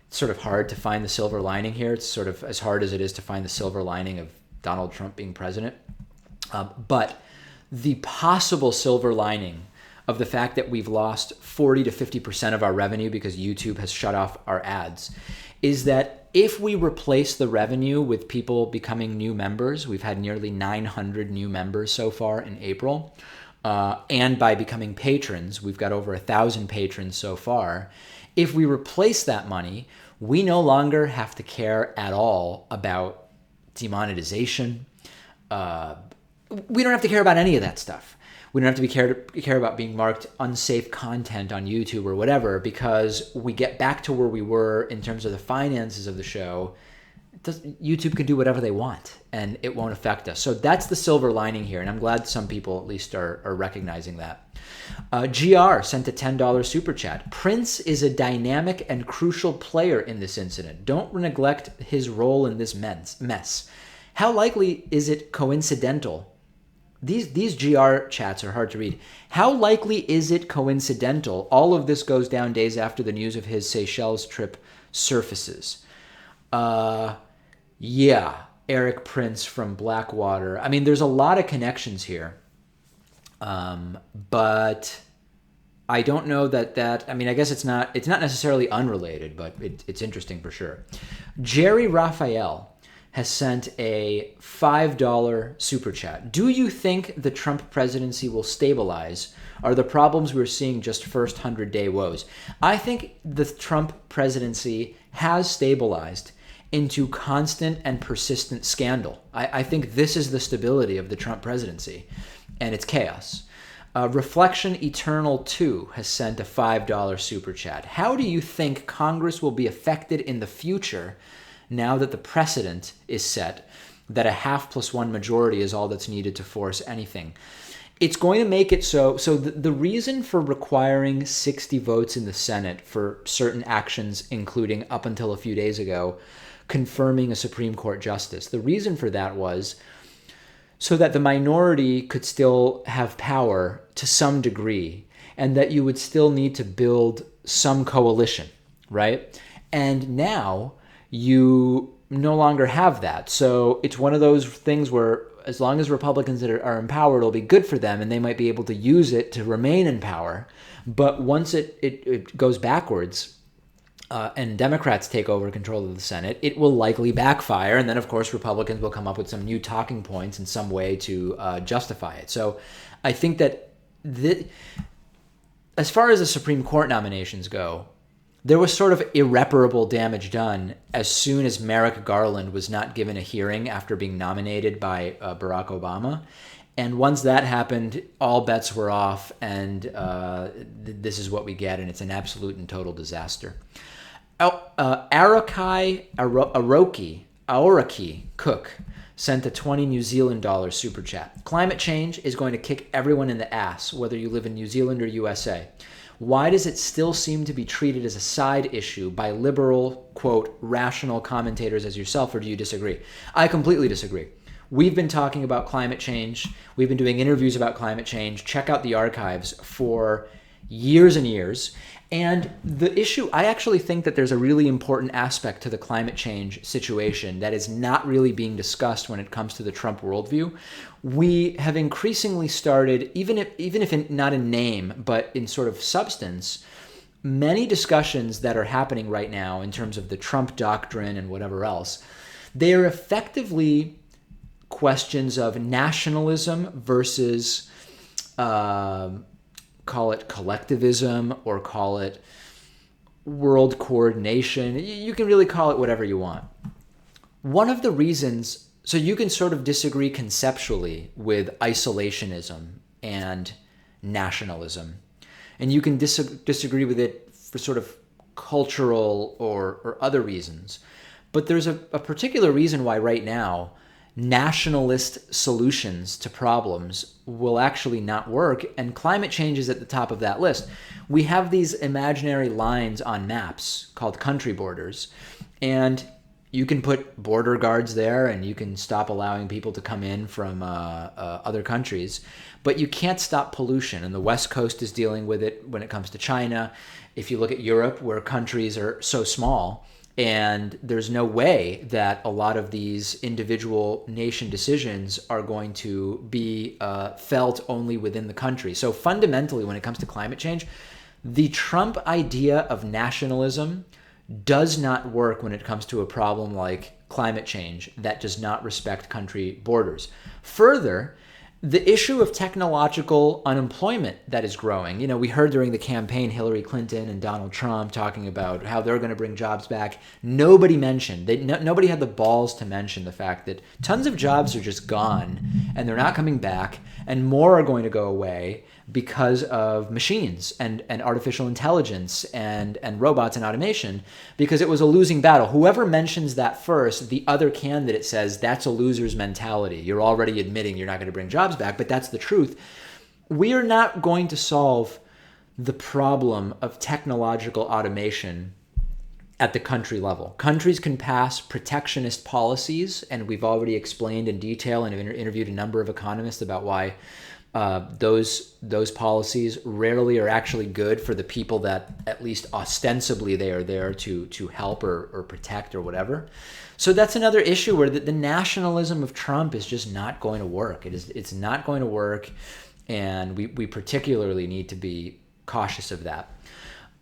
sort of hard to find the silver lining here. It's sort of as hard as it is to find the silver lining of Donald Trump being president. But the possible silver lining of the fact that we've lost 40 to 50% of our revenue because YouTube has shut off our ads is that if we replace the revenue with people becoming new members, we've had nearly 900 new members so far in April, and by becoming patrons, we've got over 1,000 patrons so far. If we replace that money, we no longer have to care at all about demonetization. We don't have to care about any of that stuff. We don't have to care about being marked unsafe content on YouTube or whatever, because we get back to where we were in terms of the finances of the show YouTube can do whatever they want and it won't affect us. So that's the silver lining here. And I'm glad some people at least are recognizing that. GR sent a $10 super chat. Prince is a dynamic and crucial player in this incident. Don't neglect his role in this mess. How likely is it coincidental? These GR chats are hard to read. How likely is it coincidental? All of this goes down days after the news of his Seychelles trip surfaces. Yeah, Eric Prince from Blackwater. I mean, there's a lot of connections here. But I don't know that I mean, I guess it's not necessarily unrelated, but it's interesting for sure. Jerry Raphael has sent a $5 super chat. Do you think the Trump presidency will stabilize? Are the problems we're seeing just first 100-day woes? I think the Trump presidency has stabilized into constant and persistent scandal. I think this is the stability of the Trump presidency, and it's chaos. Reflection Eternal 2 has sent a $5 super chat. How do you think Congress will be affected in the future now that the precedent is set that a 1/2+1 majority is all that's needed to force anything? It's going to make it so the reason for requiring 60 votes in the Senate for certain actions, including up until a few days ago, confirming a Supreme Court justice, the reason for that was so that the minority could still have power to some degree and that you would still need to build some coalition, right? And now you no longer have that. So it's one of those things where as long as Republicans are in power, it'll be good for them and they might be able to use it to remain in power. But once it goes backwards, and Democrats take over control of the Senate, it will likely backfire. And then, of course, Republicans will come up with some new talking points in some way to justify it. So I think that as far as the Supreme Court nominations go, there was sort of irreparable damage done as soon as Merrick Garland was not given a hearing after being nominated by Barack Obama. And once that happened, all bets were off, and this is what we get, and it's an absolute and total disaster. Aoraki Cook sent a 20 New Zealand dollar super chat. Climate change is going to kick everyone in the ass, whether you live in New Zealand or USA. Why does it still seem to be treated as a side issue by liberal, quote, rational commentators as yourself, or do you disagree? I completely disagree. We've been talking about climate change. We've been doing interviews about climate change. Check out the archives for years and years. And the issue, I actually think that there's a really important aspect to the climate change situation that is not really being discussed when it comes to the Trump worldview. We have increasingly started, even if not in name, but in sort of substance, many discussions that are happening right now in terms of the Trump doctrine and whatever else, they are effectively questions of nationalism versus call it collectivism or call it world coordination. You can really call it whatever you want. One of the reasons, so you can sort of disagree conceptually with isolationism and nationalism, and you can disagree with it for sort of cultural or other reasons. But there's a particular reason why right now nationalist solutions to problems will actually not work, and climate change is at the top of that list. We have these imaginary lines on maps called country borders, and you can put border guards there and you can stop allowing people to come in from other countries, but you can't stop pollution, and the West Coast is dealing with it when it comes to China. If you look at Europe, where countries are so small, and there's no way that a lot of these individual nation decisions are going to be felt only within the country. So fundamentally, when it comes to climate change, the Trump idea of nationalism does not work when it comes to a problem like climate change that does not respect country borders. Further, the issue of technological unemployment that is growing. You know, we heard during the campaign Hillary Clinton and Donald Trump talking about how they're going to bring jobs back. Nobody mentioned, nobody had the balls to mention the fact that tons of jobs are just gone and they're not coming back, and more are going to go away because of machines and artificial intelligence and robots and automation, because it was a losing battle. Whoever mentions that first, the other candidate says that's a loser's mentality. You're already admitting you're not going to bring jobs back, but that's the truth. We are not going to solve the problem of technological automation at the country level. Countries can pass protectionist policies, and we've already explained in detail and interviewed a number of economists about why those policies rarely are actually good for the people that at least ostensibly they are there to help or protect or whatever. So that's another issue where the nationalism of Trump is just not going to work. It's not going to work, and we particularly need to be cautious of that.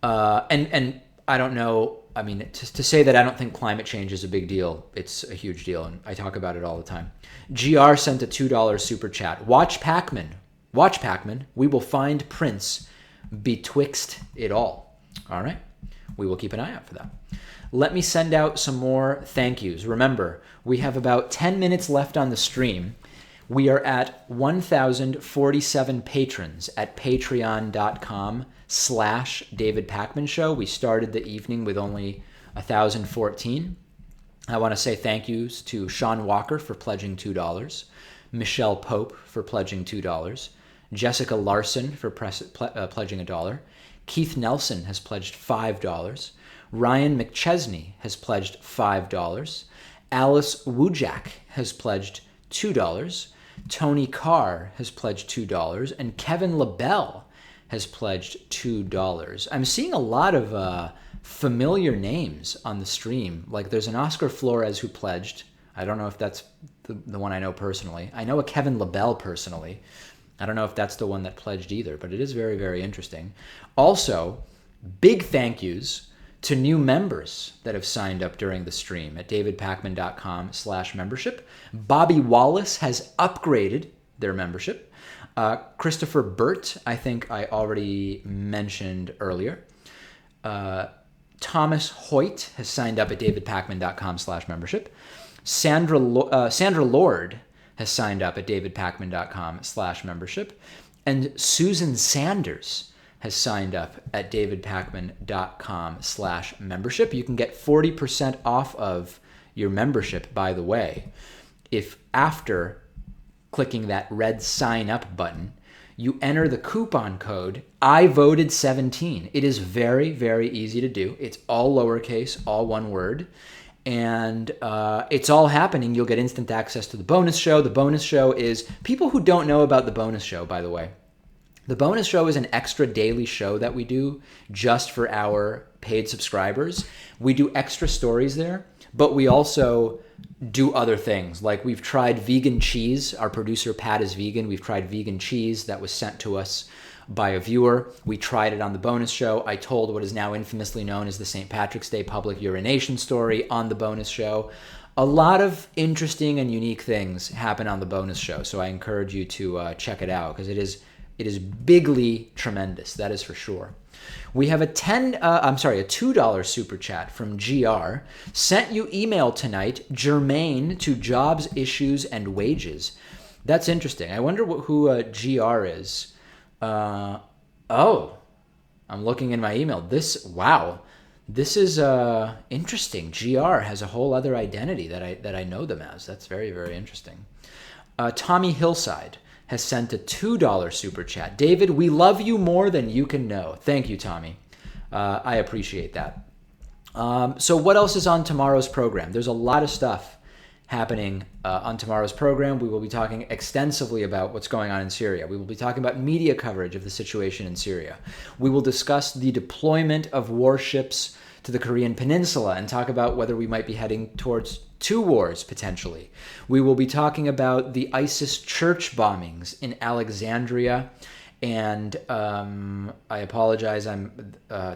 And I don't know. I mean, to say that I don't think climate change is a big deal, it's a huge deal, and I talk about it all the time. GR sent a $2 super chat. Watch Pac-Man, we will find Prince betwixt it all. All right? We will keep an eye out for that. Let me send out some more thank yous. Remember, we have about 10 minutes left on the stream. We are at 1,047 patrons at patreon.com/David Pakman Show. We started the evening with only 1,014. I want to say thank yous to Sean Walker for pledging $2, Michelle Pope for pledging $2, Jessica Larson for pledging $1, Keith Nelson has pledged $5, Ryan McChesney has pledged $5, Alice Wujak has pledged $2, Tony Carr has pledged $2, and Kevin LaBelle has pledged $2. I'm seeing a lot of familiar names on the stream. Like there's an Oscar Flores who pledged. I don't know if that's the one I know personally. I know a Kevin LaBelle personally. I don't know if that's the one that pledged either, but it is very, very interesting. Also, big thank yous to new members that have signed up during the stream at davidpakman.com/membership. Bobby Wallace has upgraded their membership. Christopher Burt, I think I already mentioned earlier. Thomas Hoyt has signed up at davidpakman.com/membership. Sandra Lord has signed up at davidpakman.com/membership. And Susan Sanders has signed up at davidpakman.com/membership. You can get 40% off of your membership, by the way, if after clicking that red sign up button, you enter the coupon code IVoted17. It is very, very easy to do. It's all lowercase, all one word. And it's all happening. You'll get instant access to the bonus show. The bonus show is, people who don't know about the bonus show, by the way, the bonus show is an extra daily show that we do just for our paid subscribers. We do extra stories there, but we also do other things. Like we've tried vegan cheese. Our producer, Pat, is vegan. We've tried vegan cheese that was sent to us by a viewer. We tried it on the bonus show. I told what is now infamously known as the St. Patrick's Day public urination story on the bonus show. A lot of interesting and unique things happen on the bonus show, so I encourage you to check it out because it is bigly tremendous. That is for sure. We have a $2 super chat from GR. Sent you email tonight, germane to jobs, issues, and wages. That's interesting. I wonder who GR is. I'm looking in my email. This is interesting. GR has a whole other identity that I know them as. That's very, very interesting. Tommy Hillside has sent a $2 super chat. David, we love you more than you can know. Thank you, Tommy. I appreciate that. So what else is on tomorrow's program? There's a lot of stuff happening on tomorrow's program. We will be talking extensively about what's going on in Syria. We will be talking about media coverage of the situation in Syria. We will discuss the deployment of warships to the Korean Peninsula and talk about whether we might be heading towards two wars potentially. We will be talking about the ISIS church bombings in Alexandria and I apologize,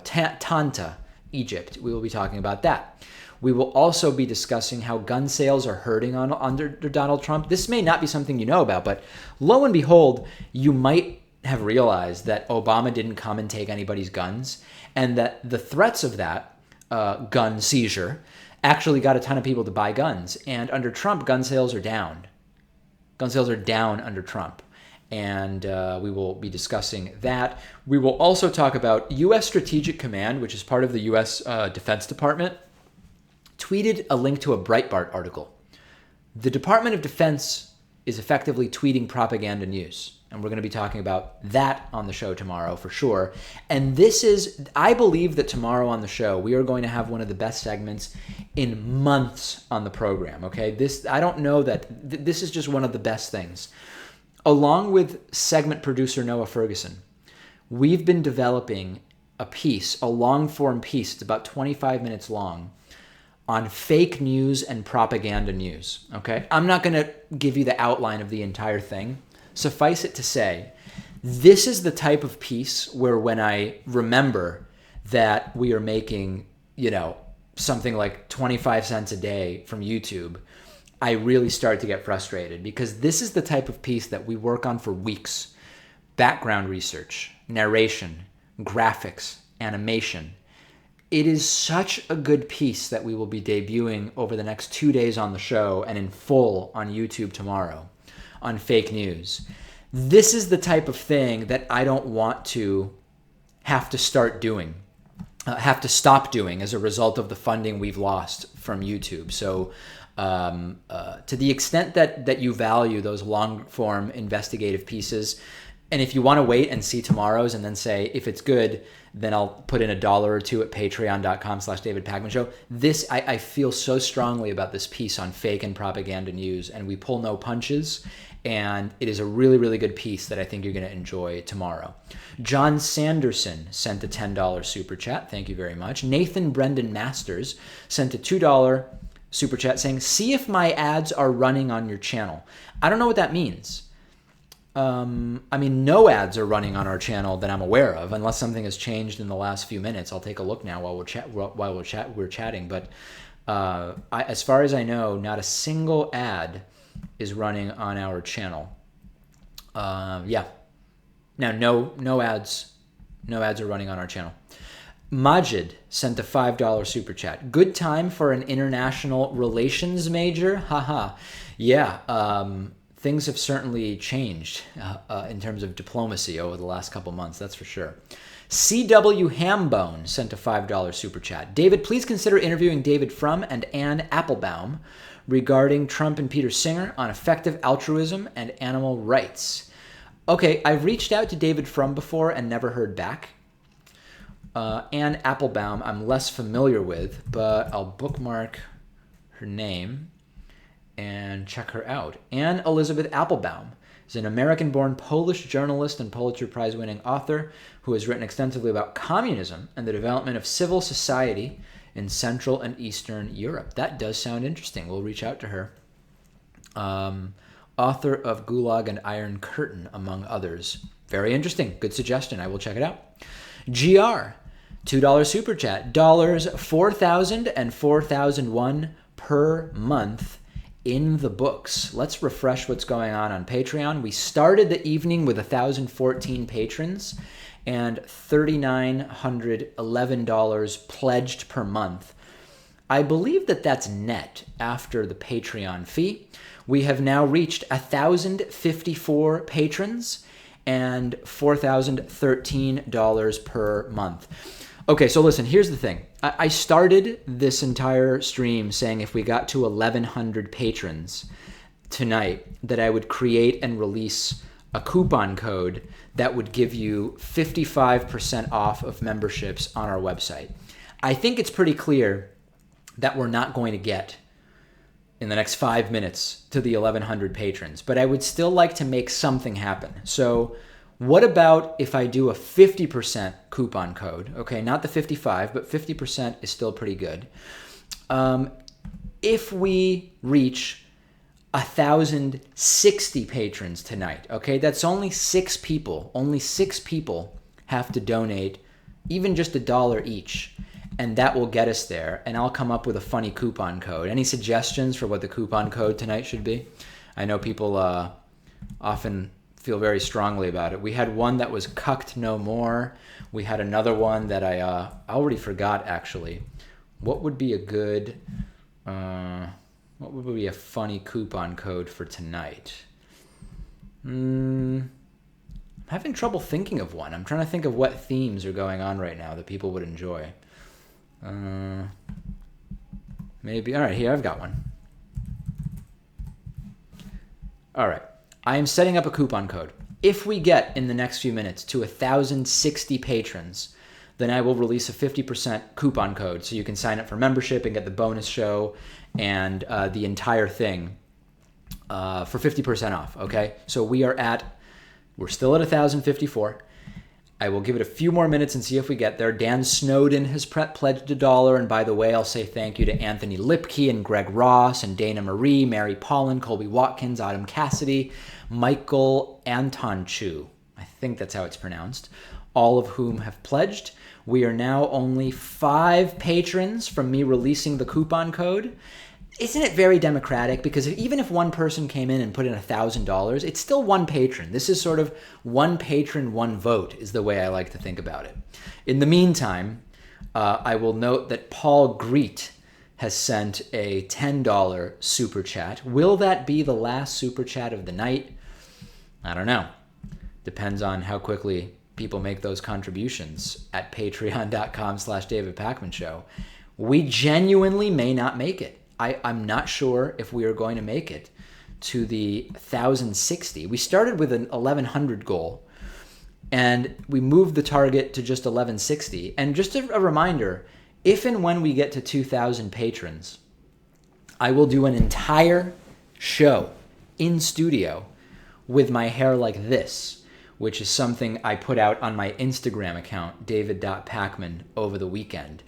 Tanta, Egypt. We will be talking about that. We will also be discussing how gun sales are hurting under Donald Trump. This may not be something you know about, but lo and behold, you might have realized that Obama didn't come and take anybody's guns, and that the threats of that gun seizure actually got a ton of people to buy guns. And under Trump, gun sales are down. Gun sales are down under Trump. and we will be discussing that. We will also talk about U.S. Strategic Command, which is part of the U.S. Defense Department, tweeted a link to a Breitbart article. The Department of Defense is effectively tweeting propaganda news. And we're going to be talking about that on the show tomorrow for sure. And this is, I believe that tomorrow on the show, we are going to have one of the best segments in months on the program, okay? I don't know that, this is just one of the best things. Along with segment producer Noah Ferguson, we've been developing a piece, a long-form piece, it's about 25 minutes long, on fake news and propaganda news, okay? I'm not going to give you the outline of the entire thing. Suffice it to say, this is the type of piece where when I remember that we are making, something like 25 cents a day from YouTube, I really start to get frustrated, because this is the type of piece that we work on for weeks. Background research, narration, graphics, animation. It is such a good piece that we will be debuting over the next 2 days on the show and in full on YouTube tomorrow on fake news. This is the type of thing that I don't want to have to start doing, have to stop doing as a result of the funding we've lost from YouTube. So to the extent that you value those long-form investigative pieces, and if you want to wait and see tomorrow's and then say, if it's good, then I'll put in $1 or $2 at patreon.com/David Pagman Show. I feel so strongly about this piece on fake and propaganda news, and we pull no punches. And it is a really, really good piece that I think you're going to enjoy tomorrow. John Sanderson sent a $10 super chat. Thank you very much. Nathan Brendan Masters sent a $2 super chat saying, see if my ads are running on your channel. I don't know what that means. No ads are running on our channel that I'm aware of, unless something has changed in the last few minutes. I'll take a look now while we're chatting. But as far as I know, not a single ad is running on our channel. Now, no ads are running on our channel. Majid sent a $5 super chat. Good time for an international relations major? Haha. Yeah, things have certainly changed in terms of diplomacy over the last couple months, that's for sure. CW Hambone sent a $5 super chat. David, please consider interviewing David Frum and Ann Applebaum regarding Trump and Peter Singer on effective altruism and animal rights. Okay, I've reached out to David Frum before and never heard back. Ann Applebaum I'm less familiar with, but I'll bookmark her name and check her out. Ann Elizabeth Applebaum is an American-born Polish journalist and Pulitzer Prize-winning author who has written extensively about communism and the development of civil society in Central and Eastern Europe. That does sound interesting. We'll reach out to her. Author of Gulag and Iron Curtain, among others. Very interesting. Good suggestion. I will check it out. GR, $2 super chat. $4,000 and 4,001 per month in the books. Let's refresh what's going on Patreon. We started the evening with 1,014 patrons and $3,911 pledged per month. I believe that that's net after the Patreon fee. We have now reached 1,054 patrons and $4,013 per month. Okay, so listen, here's the thing. I started this entire stream saying if we got to 1,100 patrons tonight, that I would create and release a coupon code that would give you 55% off of memberships on our website. I think it's pretty clear that we're not going to get in the next 5 minutes to the 1,100 patrons, but I would still like to make something happen. So what about if I do a 50% coupon code? Okay, not the 55, but 50% is still pretty good. If we reach 1,060 patrons tonight, okay, that's only 6 people. Only 6 people have to donate even just $1 each, and that will get us there, and I'll come up with a funny coupon code. Any suggestions for what the coupon code tonight should be? I know people often feel very strongly about it. We had one that was cucked no more. We had another one that I already forgot, actually. What would be a good, what would be a funny coupon code for tonight? having trouble thinking of one. I'm trying to think of what themes are going on right now that people would enjoy. Maybe. All right, here, I've got one. All right. I am setting up a coupon code. If we get in the next few minutes to 1,060 patrons, then I will release a 50% coupon code so you can sign up for membership and get the bonus show and the entire thing for 50% off, okay? So we're still at 1,054. I will give it a few more minutes and see if we get there. Dan Snowden has pledged $1. And by the way, I'll say thank you to Anthony Lipke and Greg Ross and Dana Marie, Mary Paulin, Colby Watkins, Autumn Cassidy, Michael Antonchu. I think that's how it's pronounced. All of whom have pledged. We are now only 5 patrons from me releasing the coupon code. Isn't it very democratic? Because even if one person came in and put in $1,000, it's still one patron. This is sort of one patron, one vote is the way I like to think about it. In the meantime, I will note that Paul Greet has sent a $10 super chat. Will that be the last super chat of the night? I don't know. Depends on how quickly people make those contributions at patreon.com/David Pakman Show. We genuinely may not make it. I'm not sure if we are going to make it to the 1,060. We started with an 1,100 goal, and we moved the target to just 1,160. And just a reminder, if and when we get to 2,000 patrons, I will do an entire show in studio with my hair like this, which is something I put out on my Instagram account, david.pacman, over the weekend.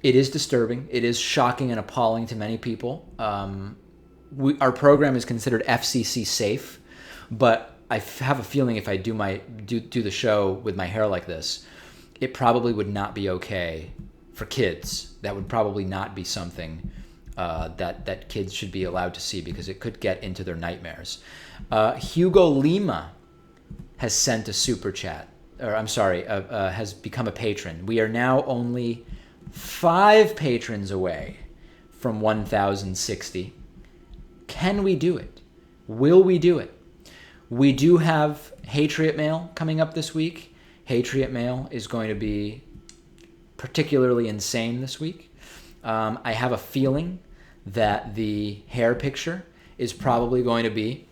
It is disturbing. It is shocking and appalling to many people. Our program is considered FCC safe, but I have a feeling if I do the show with my hair like this, it probably would not be okay for kids. That would probably not be something that kids should be allowed to see because it could get into their nightmares. Hugo Lima has sent a super chat, has become a patron. We are now only 5 patrons away from 1,060. Can we do it? Will we do it? We do have Hatriot Mail coming up this week. Hatriot Mail is going to be particularly insane this week. I have a feeling that the hair picture is probably going to be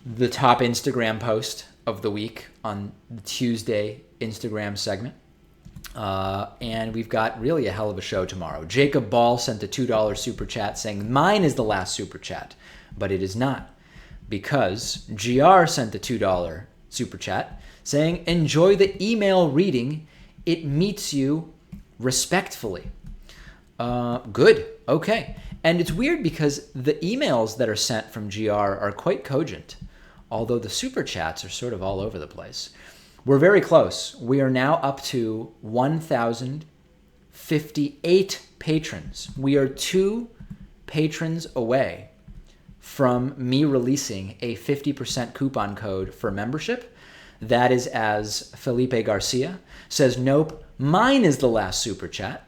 the top Instagram post of the week on the Tuesday Instagram segment. And we've got really a hell of a show tomorrow. Jacob Ball sent a $2 super chat saying mine is the last super chat, but it is not, because GR sent a $2 super chat saying enjoy the email reading. It meets you respectfully. Good. Okay. And it's weird because the emails that are sent from GR are quite cogent, although the super chats are sort of all over the place. We're very close. We are now up to 1,058 patrons. We are 2 patrons away from me releasing a 50% coupon code for membership. That is as Felipe Garcia says, nope, mine is the last super chat.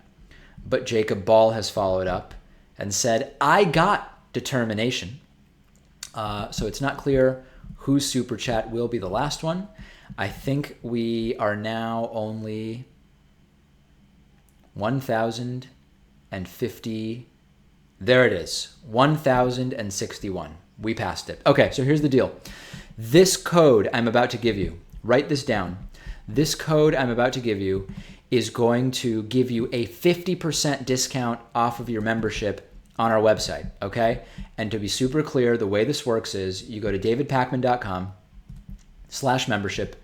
But Jacob Ball has followed up and said, I got determination. So it's not clear whose super chat will be the last one. I think we are now only 1,050. There it is, 1,061. We passed it. Okay, so here's the deal. This code I'm about to give you, write this down. This code I'm about to give you is going to give you a 50% discount off of your membership on our website, okay? And to be super clear, the way this works is you go to davidpakman.com/membership.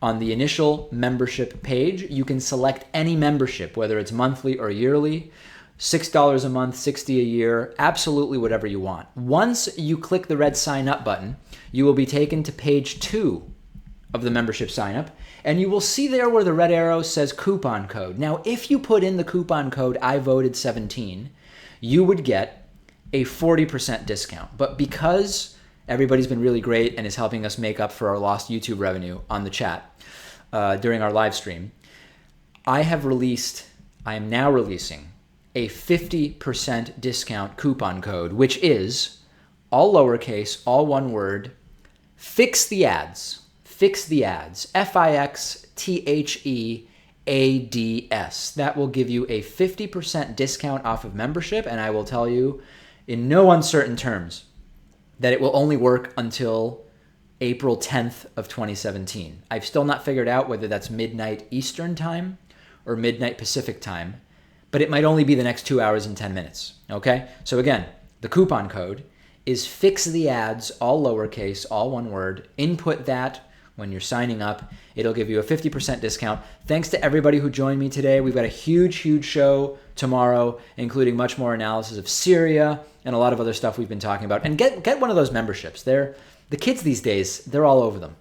On the initial membership page, you can select any membership, whether it's monthly or yearly, $6 a month, $60 a year, absolutely whatever you want. Once you click the red sign up button, you will be taken to page 2 of the membership sign up, and you will see there where the red arrow says coupon code. Now, if you put in the coupon code I voted 17, you would get a 40% discount. But because everybody's been really great and is helping us make up for our lost YouTube revenue on the chat during our live stream, I am now releasing a 50% discount coupon code, which is all lowercase, all one word, fix the ads. Fix the Ads, FIXTHEADS. That will give you a 50% discount off of membership, and I will tell you in no uncertain terms that it will only work until April 10th of 2017. I've still not figured out whether that's midnight Eastern time or midnight Pacific time, but it might only be the next 2 hours and 10 minutes, okay? So again, the coupon code is Fix the Ads, all lowercase, all one word. Input that when you're signing up. It'll give you a 50% discount. Thanks to everybody who joined me today. We've got a huge, huge show tomorrow, including much more analysis of Syria and a lot of other stuff we've been talking about. And get one of those memberships. The kids these days, they're all over them.